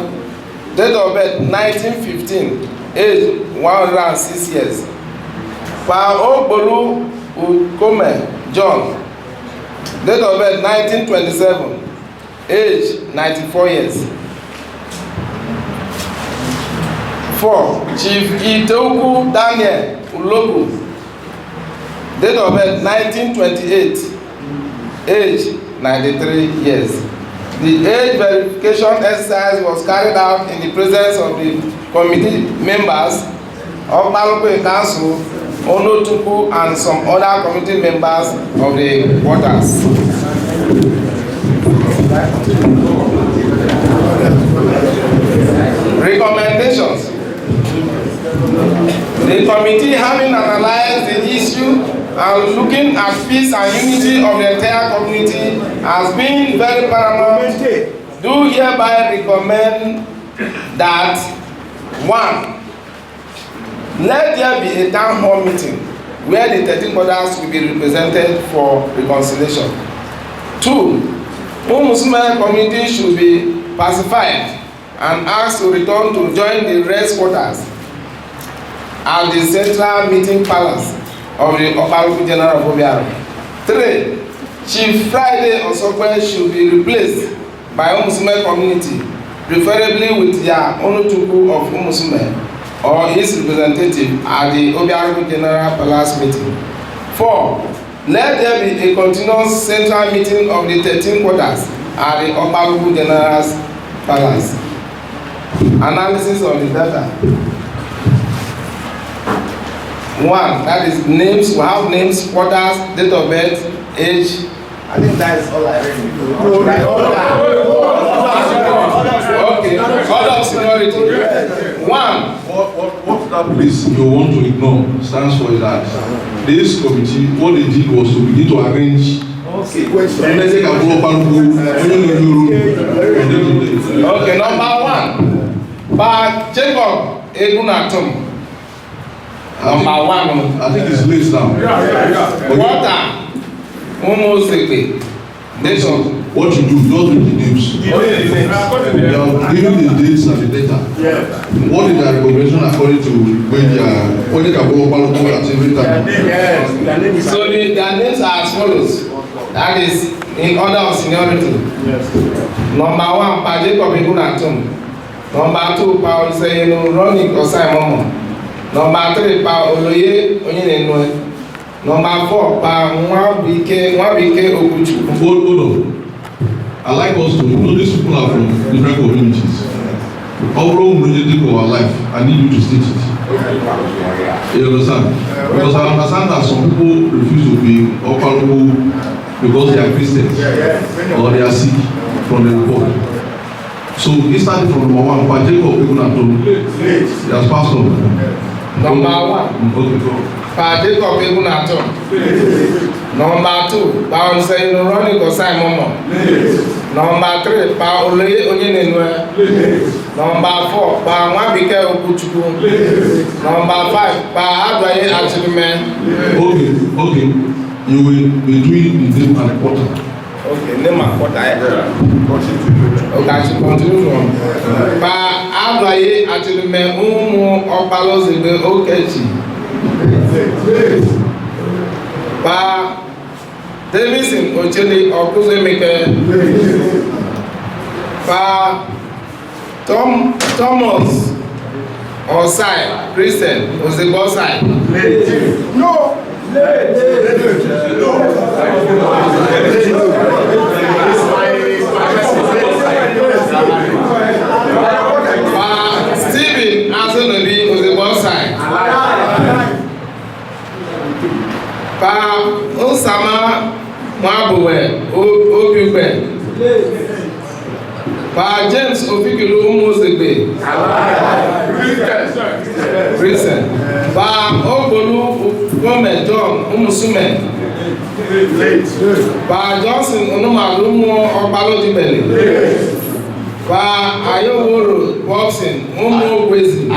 date of birth 1915, age 106 years. Pa Ogbolu Ukome John, date of birth 1927, age 94 years. 4. Chief Itoku Daniel Ulogu, date of birth 1928, age 93 years. The age verification exercise was carried out in the presence of the committee members of Obiaruku Council, Onotuku, and some other committee members of the quarters. Recommendations. The committee, having analyzed the issue and looking at peace and unity of the entire community as being very paramount, do hereby recommend that 1. Let there be a town hall meeting where the 13 brothers will be represented for reconciliation. 2. Umusume community should be pacified and asked to return to join the rest quarters at the central meeting palace of the Obiaruku General of Obiaruku. 3. Chief Friday Osokwe should be replaced by Umusume community, preferably with their Onotuku of Umusume or his representative at the Obiaruku General Palace meeting. 4. Let there be a continuous central meeting of the 13 quarters at the Obiaruku General's Palace. Analysis of the data. 1. That is names. We have names, quarters, date of birth, age. I think that is all I read. Okay. Order of seniority. 1. What that place you want to ignore stands for is that this committee, what they did was to begin to arrange. Okay, number 1. By Jacob Egunatum. Number 1. I think it's late now. Water. Almost nation. What you do, just read the names. You are giving the dates and the data. What is their recommendation according to when they are at every time? So their names are as follows. That is in order of seniority. Number 1, Pa Jacob Egunatum. Number 2, Pa Osenumroni Osaimomo. Number 3, Pa Oloye Onyenenwe. Number 4, Pa Nwabike Okuchukwu. Hold on. I like us to know these people are from different communities. Overall, for our life, I need you to state it. You understand? Because I understand that some people refuse to be Obiaruku because they are Christians or they are sick from the report. So he started from number 1, Pa Jacob Egunatum. He has passed on. Number 1. Okay, go. Pa Jacob Egunatum. Number 2, Pa Osenumroni Osaimomo. Number 3, Pa Oloye Onyenenwe. Number 4, Pa Nwabike Okuchukwu. Number 5, Pa Adwaye Achibime. Okay. You will be doing the name and the quarter. Okay, name and what I okay, I should continue from. Pa Abaye actually me Opalos in the Okechi. Pa Davidson Ocheli Okuzemeke. Pa Thomas Osai Christian Ozebosai. No. Stephen Azonobi Ozebosai. Pa Osama Mwabuwe Obiugbe. Pa James Ofikilu Umuzegbe. Christian. Pa Obolu Gome John Umusume. Pa Johnson Onumalumu Obalojibele. Pa Ayoworo Boxing Umuogwezi.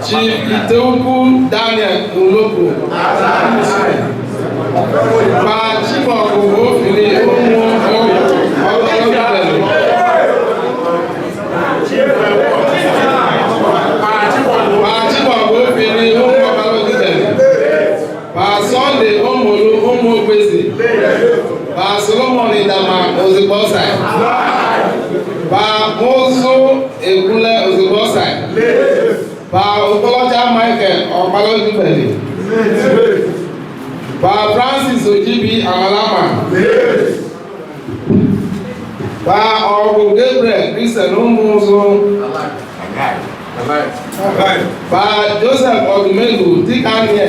Chief Iteukwu Daniel Uloko. Pa Chibok Ofili Obalojibele. Pa Sunday Omolu Omogbezi. Pa Solomon Idama Ozebosai. Pa Mozu Ekule Ozebosai. Pa Okoloja Michael Opalojibele. Pa Francis Ojibi Amalama. Pa Ogu Gabriel Christian Umuzo. Pa Joseph Odumegu Dikanye.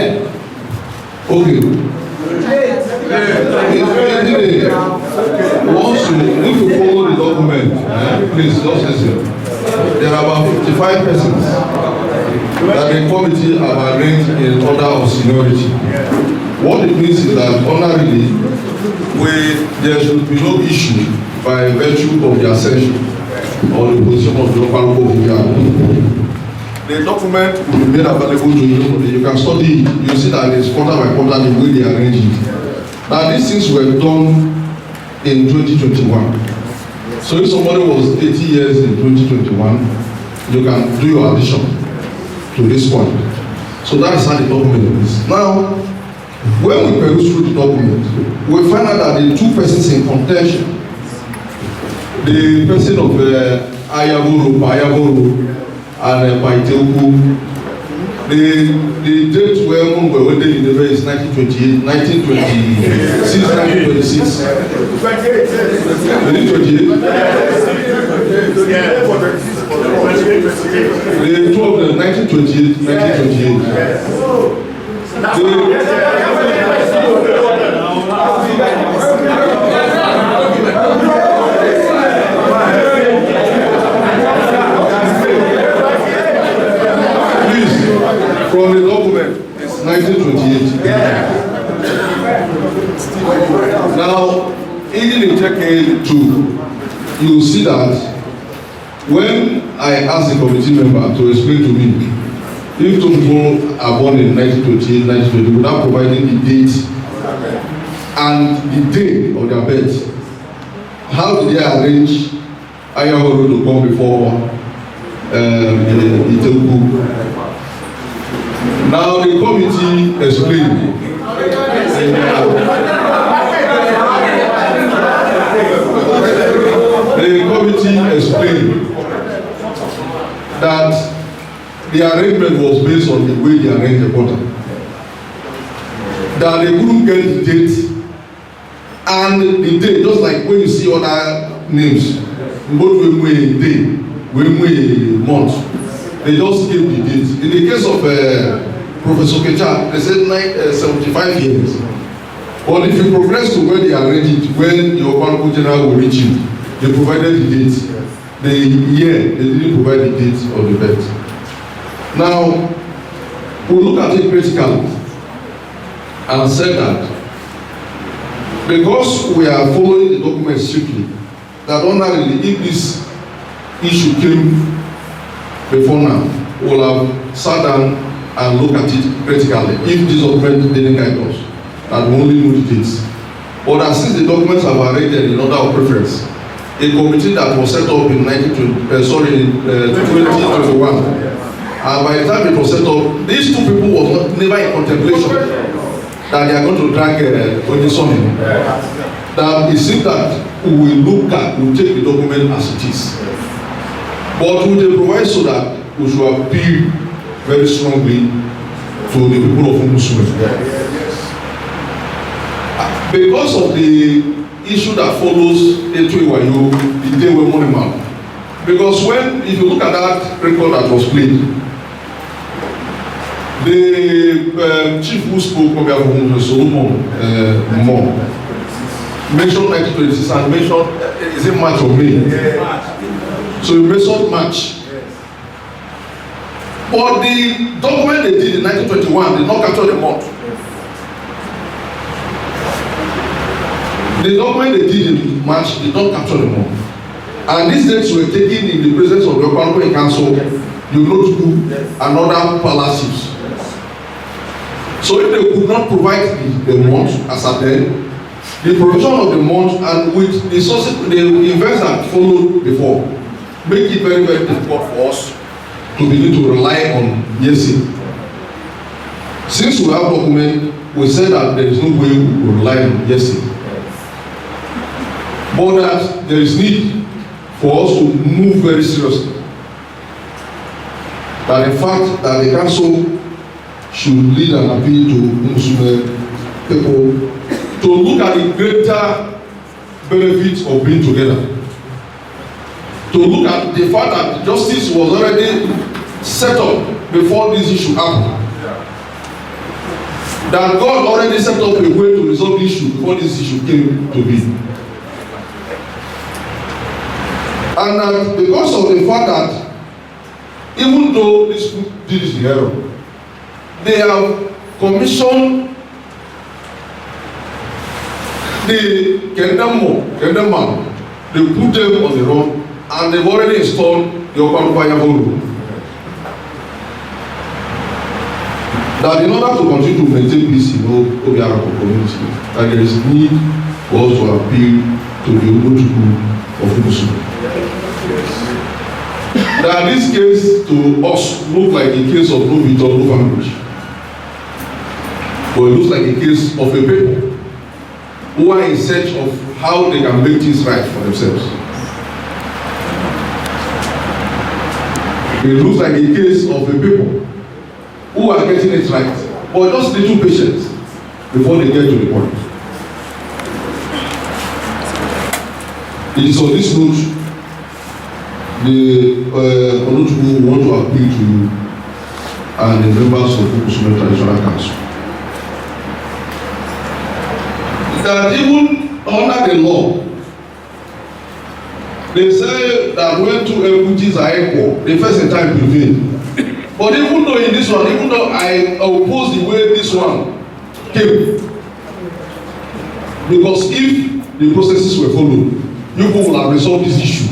Okay. Once if you follow the document, please just listen. There are about 55 persons that the committee have arranged in order of seniority. What it means is that honorably, there should be no issue by virtue of the ascension or the position of the local government. The document will be made available to you. You can study it. You see that it's quarter by quarter the way they arrange it. Now these things were done in 2021. So if somebody was 80 years in 2021, you can do your addition to this point. So that is how the document is. Now, when we peruse through the document, we find out that the two persons in contention, the person of Ayaboro, and Paiteuku, the date when we were in the race is 1928, 1926, 1926. 1928? The two of them, 1928, 1928. From the document, it's 1928. Now, even in Check 2, you see that when I asked the committee member to explain to me if two people are born in 1928, 1920, without providing the date and the day of their birth, how did they arrange Ayahoro to come before Iteukwu? Now the committee explained. The committee explained that the arrangement was based on the way they arranged the quarter. That they couldn't get the date and the day, just like when you see other names, both when day, when month, they just gave the date. In the case of Professor Kecha, they said 75 years. But if you progress to where they arranged it, when your Obiaruku General will reach you, they provided the date. The year, they didn't provide the date of the birth. Now, we look at it critically and said that because we are following the document strictly, that ordinarily if this issue came before now, we'll have sat down and look at it critically. If this document didn't guide us, and we only know the dates. But as since the documents have arranged in order of preference, a committee that was set up in 2021, and by the time it was set up, these two people was never in contemplation that they are going to drag Onyesoni. That it seems that we will look at, we will take the document as it is. But with the proviso that we should appeal very strongly to the people of Umusume. Because of the issue that follows Etu Iwayo, the day we money man. Because when, if you look at that record that was played, the chief who spoke on behalf of Solomon Mo mentioned 1926 and mentioned, is it March or May? So he mentioned March. But the document they did in 1921 did not capture the month. The document they did in March did not capture the month. And these dates were taken in the presence of the Obiaruku Council, the Obiaruku, and other palaces. So if they could not provide the month as at then, the provision of the month and with the sources, the events that followed before, make it very, very difficult for us to begin to rely on hearsay. Since we have document, we said that there is no way we could rely on hearsay. But that there is need for us to move very seriously. That the fact that the council should lead an appeal to Umusume people to look at the greater benefits of being together. To look at the fact that justice was already set up before this issue happened. That God already set up a way to resolve the issue before this issue came to be. And because of the fact that even though this did this error, they have commissioned the Kingdom man, they put them on the road and they've already installed the Obiaruku. That in order to continue to maintain peace in Obiaruku community, that there is need for us to appeal to the Obiaruku of Umusume. That this case to us look like a case of no victor, no vanquish. But it looks like a case of a people who are in search of how they can make things right for themselves. It looks like a case of a people who are getting it right, but just little patience before they get to the point. It is on this note the Obiaruku want to appeal to you and the members of the Umusume Traditional Council that even under the law, they say that when two equities are equal, the first in time prevail. But even though in this one, even though I oppose the way this one came, because if the processes were followed, you people will have resolved this issue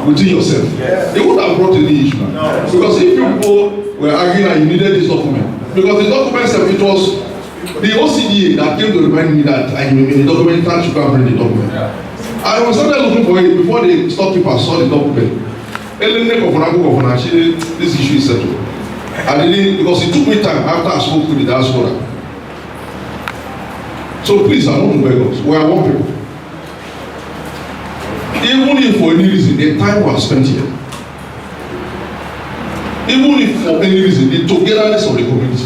within yourself. They would have brought any issue. Because if you people were arguing and you needed this document, because the document said it was the OCDA that came to remind me that I in the document that you can bring the document. I was started looking for it before the storekeeper saw the document. This issue is settled. And then, because it took me time after I spoke to the diaspora. So please, I want to beg us. We are one people. Even if for any reason the time was spent here, even if for any reason the togetherness of the community,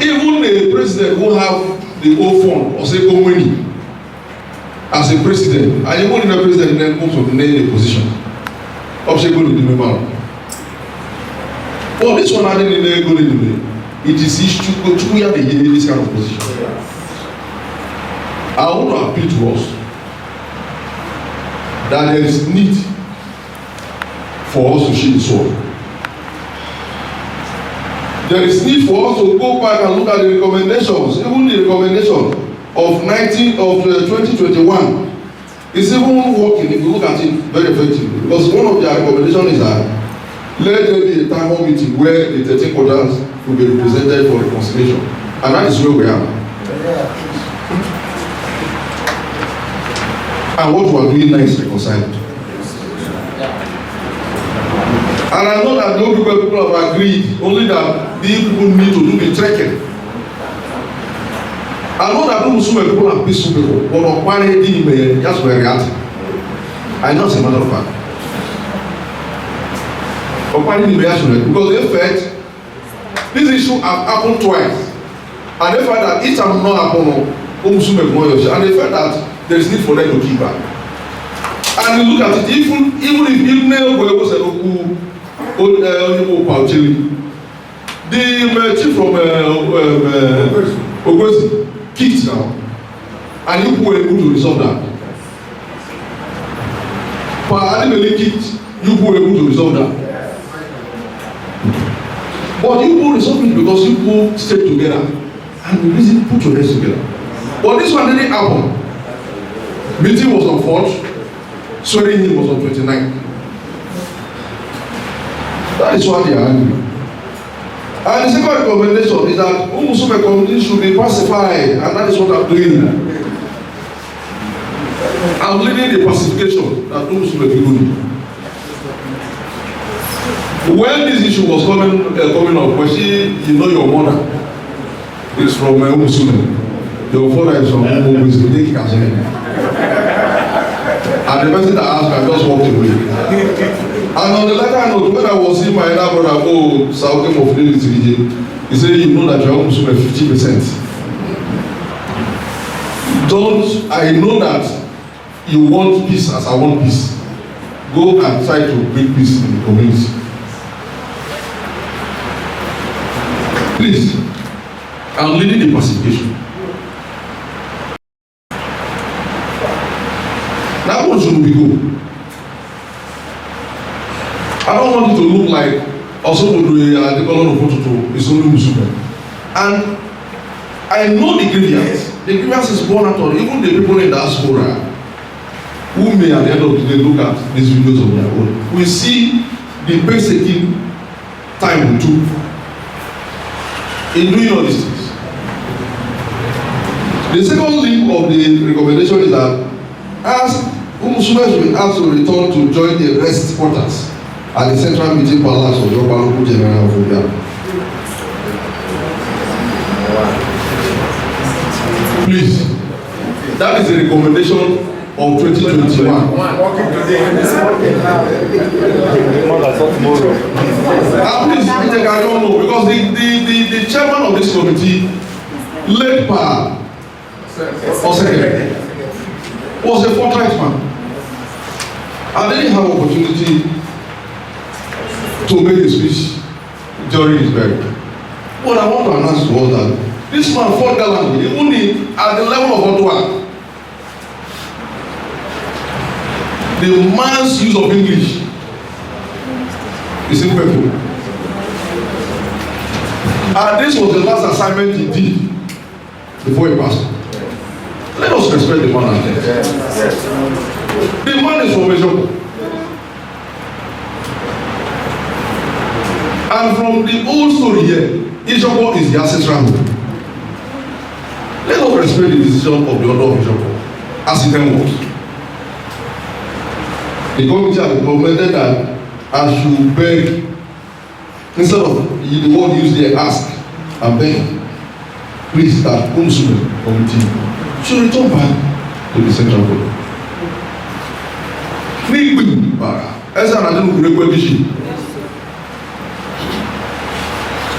even the president who have the old fund or say money as a president, and even the president then comes from the position of say go to the member. Well, this one I didn't go to the it is issue to where they get this kind of position. I want to appeal to us that there is need for us to shield the sword. There is need for us to go back and look at the recommendations, even the recommendation of 2021 is even working if you look at it very effectively. Because one of their recommendations is that let there be a town hall meeting where the 13 quarters will be represented for reconciliation. And that is where we are. And what we are doing now is reconciled. And I know that no people have agreed, only that these people need to do the trekking. I know that people are peaceful people, but why they didn't just were reacting. I know it's a matter of fact. Because they felt this issue has happened twice. And they felt that it has not happened, and they felt that there is need for them to keep back. And you look at it, even if Neil was a the chief from Ogwesi kicked now, and you were able to resolve that. But Adibeli kicked, you were able to resolve that. But you will resolve it because you will stay together and you reason put your heads together. But this one didn't happen. Meeting was on 4th, swearing in was on 29th. That is why they are angry. And the second recommendation is that Umusume community should be pacified, and that is what I'm doing. I'm leading the pacification that Umusume people. When this issue was coming up, when you know your mother is from Umusume, your father is from Umusume, and the person that asked me, I just walked away. And on the latter note, when I was seeing my elder brother, Sauke of he said, you know that you are Umusume 50%. I know that you want peace as I want peace. Go and try to bring peace in the community. Please, I'm leading the pacification. That one should be good. I don't want it to look like also the color of photo is only Umusume. And I know the grievance. The grievance is born out of even the people in diaspora who may at the end of the day look at these videos on their own. We see the painstaking time we took in doing all these things. The second link of the recommendation is that as Umusume should be asked to return to join the rest quarters at the central meeting palace of the Obiaruku General of Obiaruku. Please, that is the recommendation of 2021. Please, I don't know, because the chairman of this committee, led by Oseke, was a forthright man. I didn't have opportunity to make a speech during his burial. What I want to announce to all that this man fought gallantly, even at the level of Ottawa. The man's use of English is impeccable. And this was the last assignment he did before he passed. Let us respect the man. The man is from Ejoko. And from the old story here, Ejoko is the ancestral home. Let us respect the decision of the order of Ejoko as it then was. The committee has recommended that I should beg, instead of the word used there, ask, and beg, please, that Umusume committee should return back to the central board.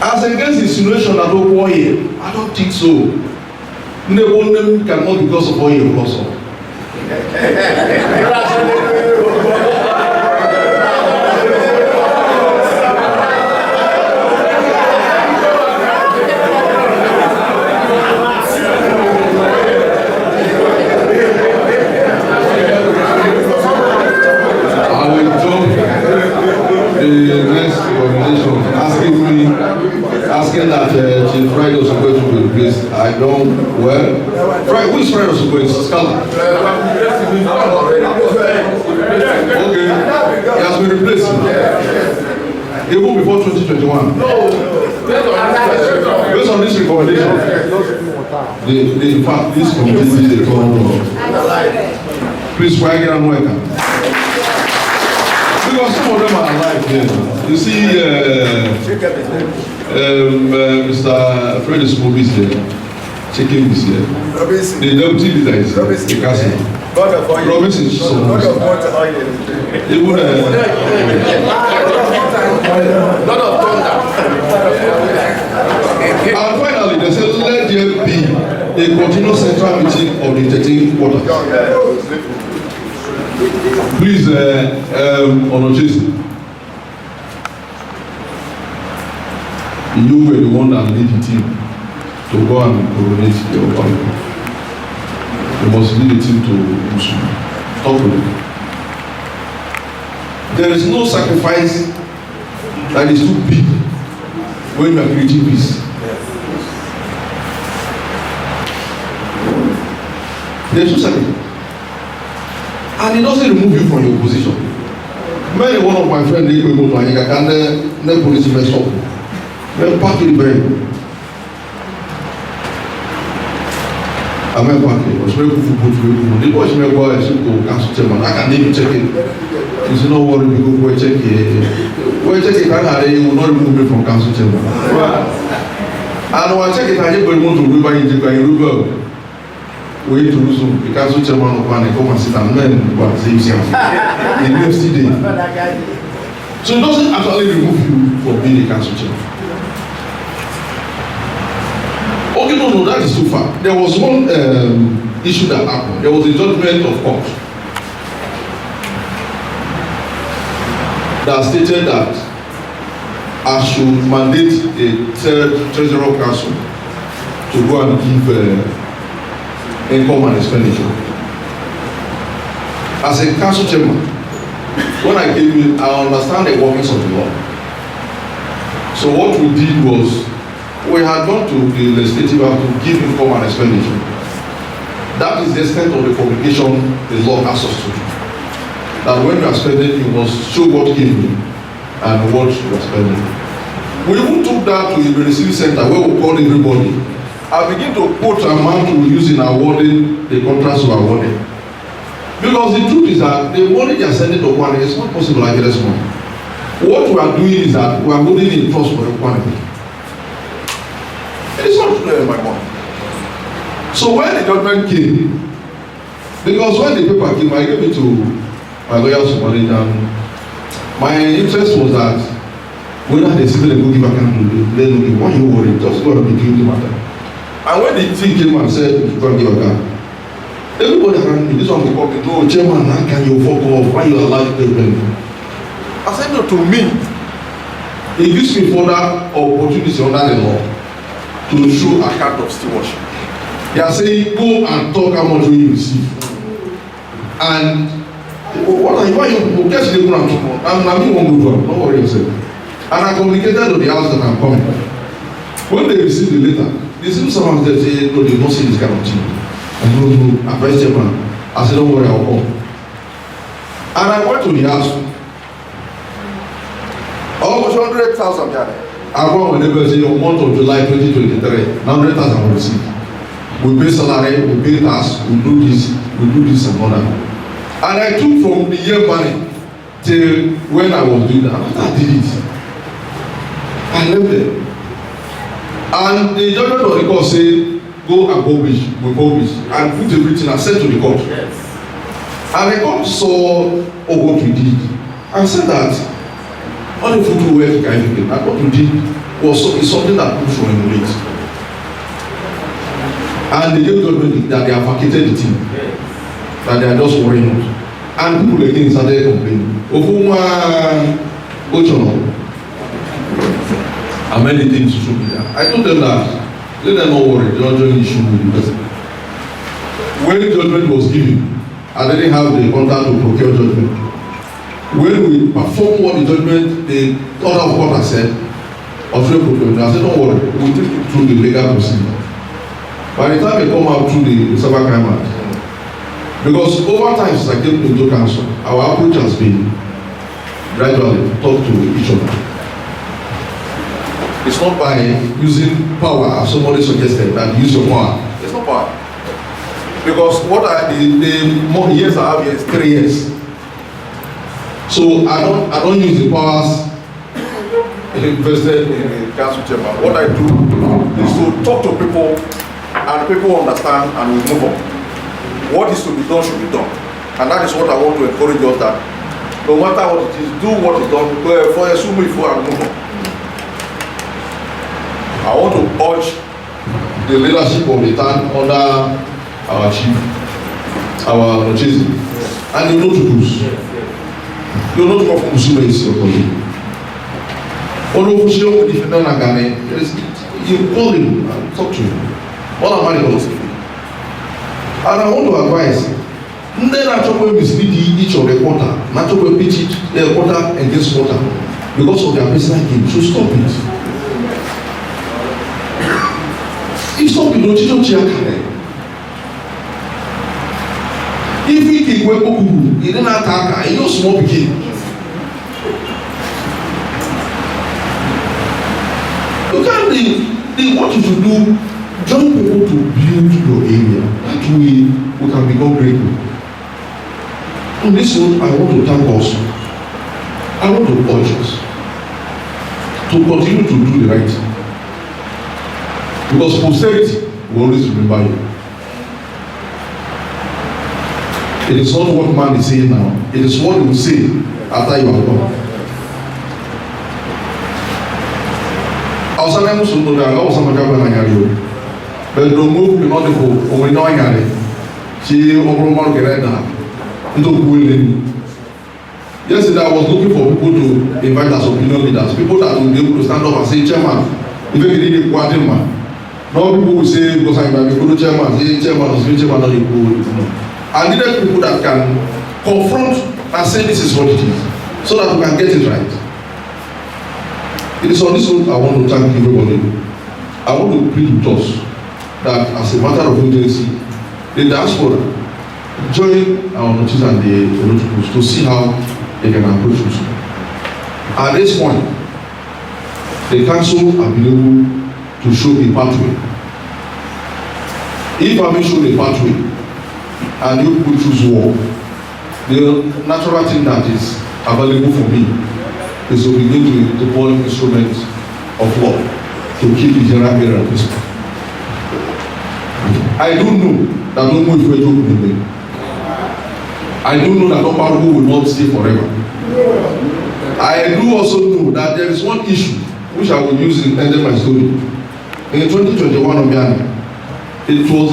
As against the insinuation that I don't think so. Name cannot be because of oil also. Asking that Chief Friday was going to be replaced. I don't, which Friday was going to Scala? Okay, he has been replaced. Even before 2021. Based on this recommendation. in fact, this committee is a call. Please, why get on welcome? Because some of them are alive here. You see, Mr. Fred Smoby is there. Chicken is here. The deputy leader is the castle. Robinson is so much. Even and finally, they said, let there be a continuous central meeting of the 13 quarters. Please, Honour Jason, you were the one that lead the team to go and coronate the Obiaruku. You must lead the team to Musu. Talk with them. There is no sacrifice that is too big when you are creating peace. There is no sacrifice. And it doesn't remove you from your position. Many one of my friends, they go to Anyika, and the police mess up. They park the brain. I'm a party. I was very good for food. The boys may go and go council chairman. I can even check it. It's no worry because we check it. We check it. You will not remove me from council chairman. And when I check it, I just want to remove it. We to lose the council chairman of one come and sit and men what they say. The next day. So it doesn't actually remove you from being a council chairman. Okay, no, that is too far. There was one issue that happened. There was a judgment of court that stated that I should mandate a third treasurer council to go and give income and expenditure. As a council chairman, when I came in, I understand the workings of the law. So what we did was, we had gone to the legislative house to give income and expenditure. That is the extent of the publication the law asks us to do. That when you are spending, you must show what came in and what you are spending. We even took that to the receiving center where we called everybody. I begin to quote amount we use in awarding the contracts we are awarding. Because the truth is that the money they are sending to Kwane is not possible like this money. What we are doing is that we are holding in trust for the Kwane. It is not my money. So when the judgment came, because when the paper came, I gave it to my lawyer Somali, and my interest was that whether they see the go give account to them, why you worry? Just go and be doing the matter. And when the thing came and said, you can't give a gun, everybody around me, this one will call me, no, chairman, how can you fuck off? Why you allow to pay them? I said, no, to me, it gives me further opportunity under the law to show account of stewardship. They are saying, go and talk how much you receive. And what are you, why you guess they go and talk? I'm not going to do it, don't worry yourself. And I communicated to the house that I'm coming. When they received the letter, they seem someone that say, no, they don't see this kind of thing. I don't know, I'm vice chairman. I said, don't worry, I'll come. And I went to the house. Almost 100,000 Ghana. I went whenever say, on month of July 2023, 100,000 will receive. We pay salary, we pay tax, we do this and all that. And I took from the year money till when I was doing that. I did it. I left there. And the judgment of the court said, go and publish, we publish, and put everything and sent to the court. Yes. And the court saw what we did and said that all the food we were to carry and what we did was something that people should emulate. And the judgment that they have vacated the team, that they are just worrying us. And people again started complaining. And many things should be there. I told them that, let them not worry, the judgment issue will be better. When the judgment was given, I didn't have the contract to procure judgment. When we performed what the judgment, the order of court has said, procurement, I said, don't worry, we'll take it through the legal procedure. By the time they come out through the Cyber Crime Act, because over time since I came into council, our approach has been gradually talk to each other. It's not by using power, as somebody suggested, that use your power. is no power. Because what the more years I have here is 3 years. So I don't use the powers invested in the council chairman. What I do is to talk to people, and people understand, and we move on. What is to be done should be done, and that is what I want to encourage us, that no matter what it is, do what is done for a sumo before and move on. I want to urge the leadership of the town under our chief, our Nochezi, and you know to lose. You know to go from Musume is your colleague. All of us here, if you don't know Ghana, you call him and talk to him. All I'm married also. And I want to advise, then I talk about mislead each of the quarter, not talk about pitch the quarter against quarter, because of their personal game. So stop it. If stop it, don't check. If we can go to he didn't attack, he was small begin. You can't they want you to do, join people to build your area. That way we can become grateful. On this note, I want to thank us. I want to urge us to continue to do the right thing. Because posterity will always remember you. It is not what man is saying now. It is what he will say after you are gone. I was saying to you that I was saying to you, but the move is not the whole. We know it. She overall get that. Yesterday I was looking for people to invite as opinion leaders, people that will be able to stand up and say, Chairman, if you need a quarter man. Now people will say, because I'm a good chairman, say chairman or say chairman, not equal. I needed people that can confront and say this is what it is, so that we can get it right. It is on this note I want to thank everybody. I want to plead with us that as a matter of urgency, the diaspora join our notice and the notice to see how they can approach us. At this point, the council are able to show a pathway. If I may show a pathway, and you people choose war, the natural thing that is available for me is to begin to deploy instruments of law to keep the general area peaceful. I do know that no more will be. I do know that Obiaruku will not stay forever. I do also know that there is one issue which I will use in ending my story. In 2021 Obiaruku, it was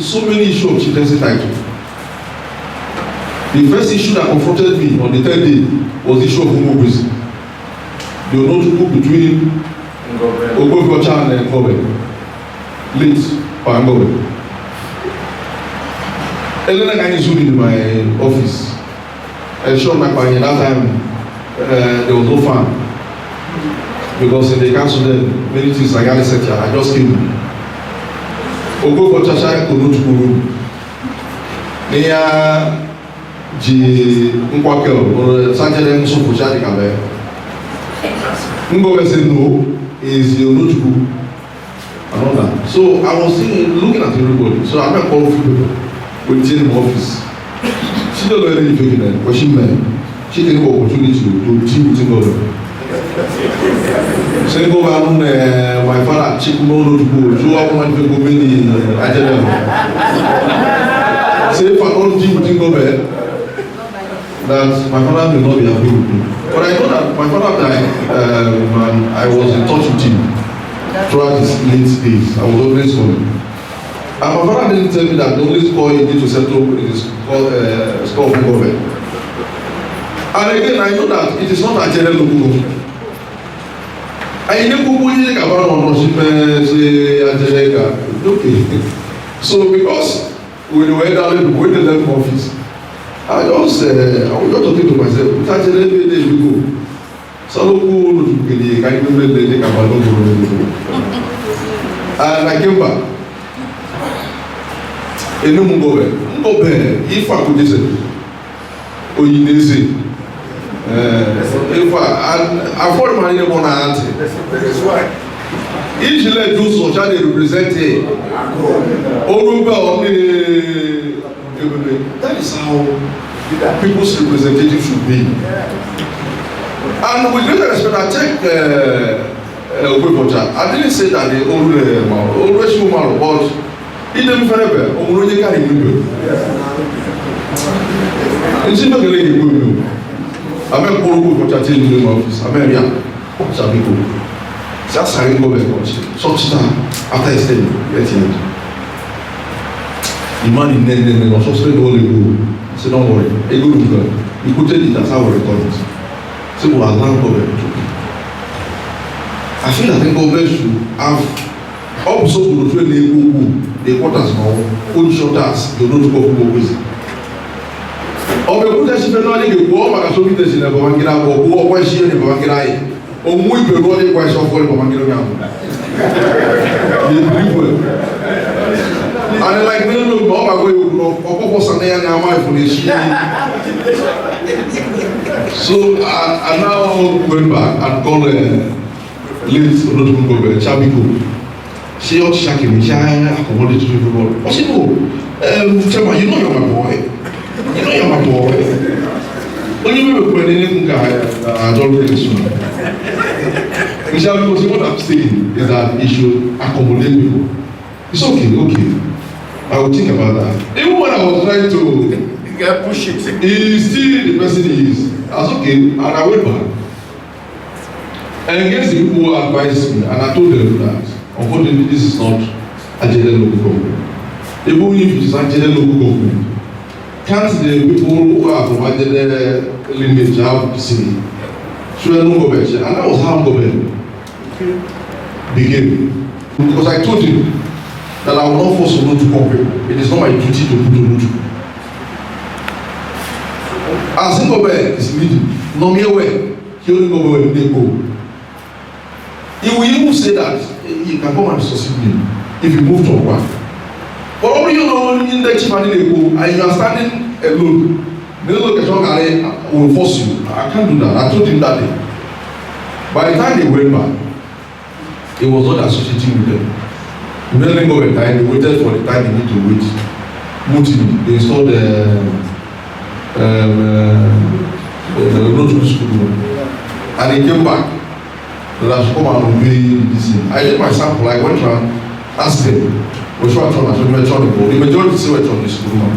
so many issues of chieftaincy title. The first issue that confronted me on the third day was the issue of homophoby. The notebook between Obiaruku and Ngobe, late Ngobe. Elena Kanye Zuni in my office. Sean Makpanye, that time there was no fan. Because in the council then, many things like I said, I just came. Obiaruku could not go. Near G. Nkwakel, or Sanjay Nso Fuchadi Kabe. Ngobe said no, is your notebook. And all that. So I was looking at everybody. So I met all of people within the office. She don't know anything then, but she met. She didn't have opportunity to team with God. So go around my father, chick no notebook, so I want to go in Ajede. Say if I don't team with God, that my father will not be happy with me. But I know that my father died, and I was in touch with him throughout his late days. I was always calling. And my father didn't tell me that the only score he did to settle is called score of government. And again, I know that it is not a general local government. And you know, people about on okay. So because we were down in the left office, I was just talking to myself, and I came back. Enu Ngobe, if I could listen, Oyinese, if I afford my name on auntie. Each leg do so shall they represent it. That is how people's representative should be. And with great respect, I take I didn't say that they always human, but in them forever, only carry me. And she not going to give you. I mean, Obiaruku for chatting in the office. I mean, yeah, shall we go? That's how you go back. Such time after I said, get in. The man in there, was also saying, all the go. I said, don't worry, a good look. He put it, that's how we record it. So we'll allow go back. I feel that the government should have also to train the quarters now, own shoulders, you don't go for busy. Obiaruku just feel like you go over and show me this in a Babangira or go over here in Babangira. Or we will roll it quite so for Babangira. And like me, look, Baba go or Sunday and my foolish. So I now went back and called Liz Obiaruku Chabiko. She ought shaking me, I accommodate to the world. What's it go? Chema, you know you're my boy. You know you're my boy. When you were putting in I don't really soon. Because what I'm saying is that it should accommodate people. It's okay. I will think about that. Even when I was trying to push it, he is still the person he is. I was okay, and I went back. And against the people who advised me, and I told them that unfortunately this is not Ajede local government. Even if it is Ajede local government, can't the people who are from Ajede lineage have to see? So no government, and that was how government began. Because I told him that I will not force Olu to come people. It is not my duty to put Olu to. As in government is leading, no mere way, he only government they go. He will even say that he can come and succeed me if you move to Okwa. But only you know in the chief and you are standing alone. The location will force you. I can't do that. I told him that day. By the time they went back, he was not associating with them. He didn't go and they waited for the time they need to wait. Mutiny. They installed the road to school. And he came back. That I should come and obey this thing. I did my sample. I went around, asked them, which one turn? I told them, the majority say which one is school man.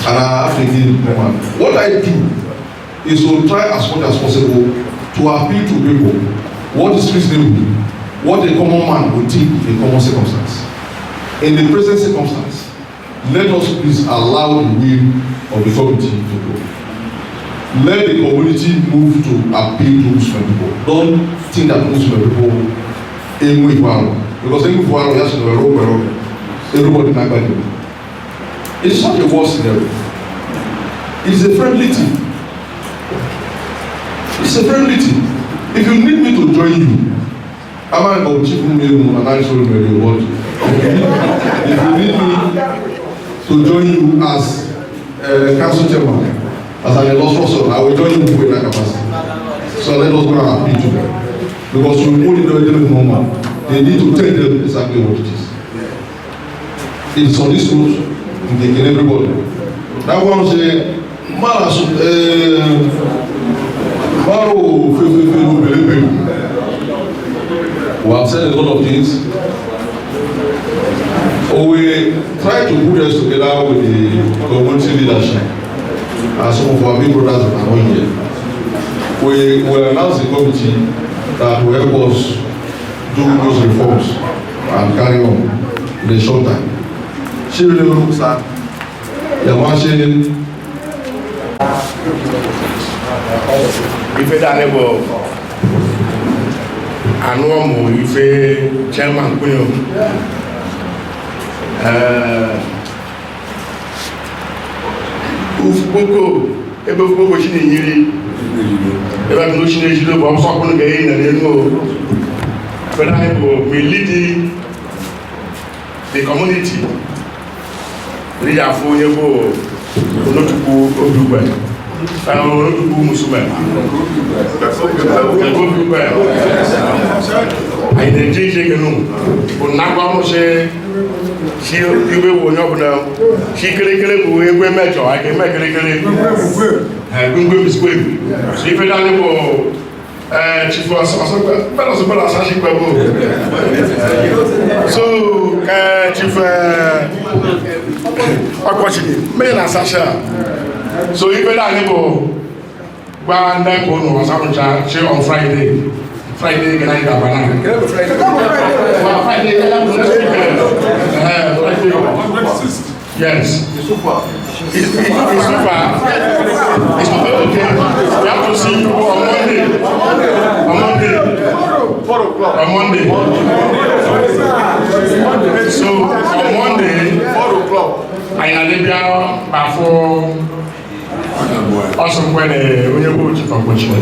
And I have to give them. What I do is to try as much as possible to appeal to people what is reasonable, what a common man would think in a common circumstance. In the present circumstance, let us please allow the will of the committee to go. Let the community move to appeal to Muslim people. Don't think that Muslim people aim with power. Because aim with power has to be everybody can buy them. It's not a war scenario. It's a friendly thing. It's a friendly thing. If you need me to join you, I'm not going to chief and I show you what. If you need me to join you as council chairman, as an illustrator, I will join you in that capacity. So let us go and appeal to them. Because we only know them normal. They need to tell them exactly what it is. It's on this road, they can everybody. That one say, we have said a lot of things. We try to put us together with the community leadership. And some of our big brothers are not here. We announced the committee that will help us do those reforms and carry on in a short time. She really looks at the machine. If it's a annual, if a chairman, Ufukoko, ebe ufukoko shine nyiri. Ebe no shine jilo ba mfa kono ga yin na no. But we lead the community. Leader for yebo onotuku odugba. Onotuku musume. anyị na-eje ije gị nụ bụ nakwa ọnụ si iwe bụ onye ọbụla si kelekele bụ egwe mejọ anyị ga-eme kelekele gwengwe bisikwe so ife dani bụ chifu ọsọgbara asashi gbagbo so chifu ọkọchiri mmiri na asasha so ife dani bụ gba ndị ka ụnụ ọsarụcha chi on Friday can I go banana? Friday, yes. It's super. It's super. Okay. We have to see you on Monday. On Monday. So on Monday, 4 o'clock. I am before. Also, when you go to Convention.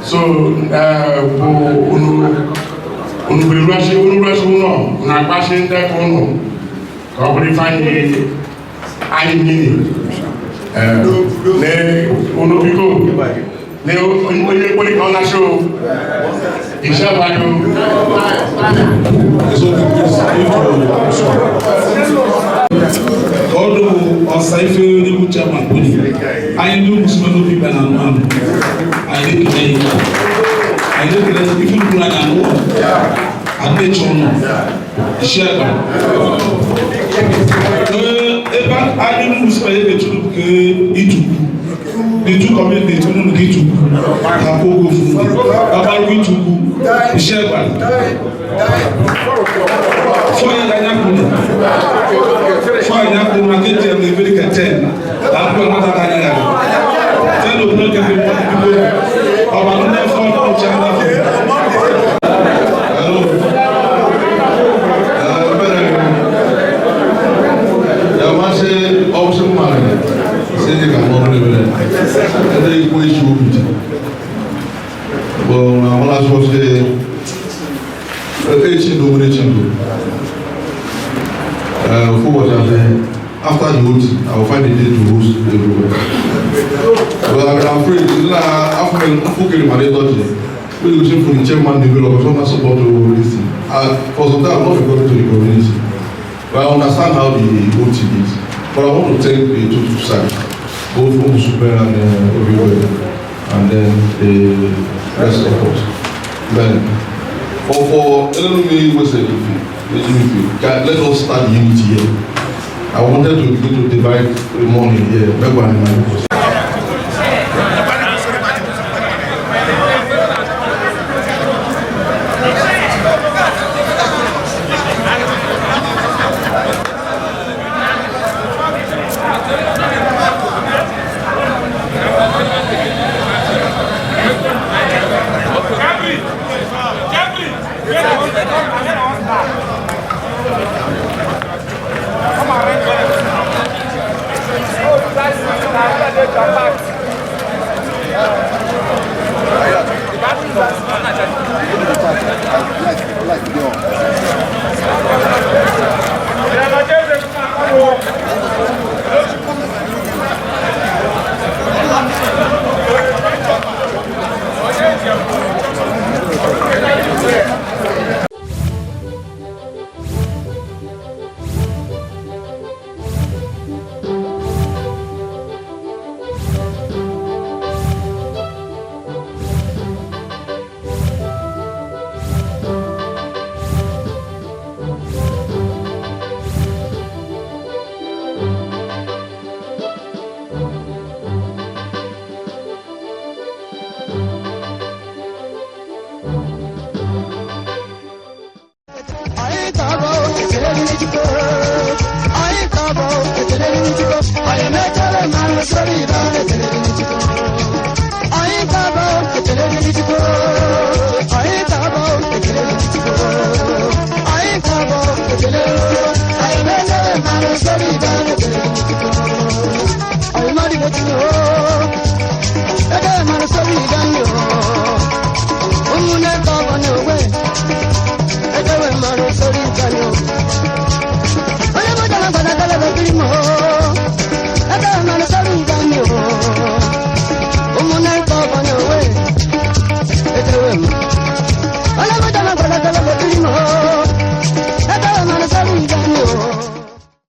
So, na passion that one. Probably find any meaning. Ne onye kwere ka ọ na show. Isha bado. Although on Saife Nibu Chairman Puni, I know Muslim people and man. I think if you plan and work, I bet you know. Share. About I know Muslim to itu. The two communities to know itu. Apogo fu. About itu. Share. For example, I get them the very 10. I'm going to tell you people about the phone of China. Hello. The master option man says you can only live and they wish you would. Well, I want to say, after the vote, I will find a day to host everywhere. But I'm afraid after the we will for the chairman develop some support to this thing. For some time, I'm not going to the community. But I understand how the voting is. But I want to take the two sides, both from Super and everywhere, and then the rest of us. Then, for enemy was a let us start unity here. I wanted to begin to divide the money here. I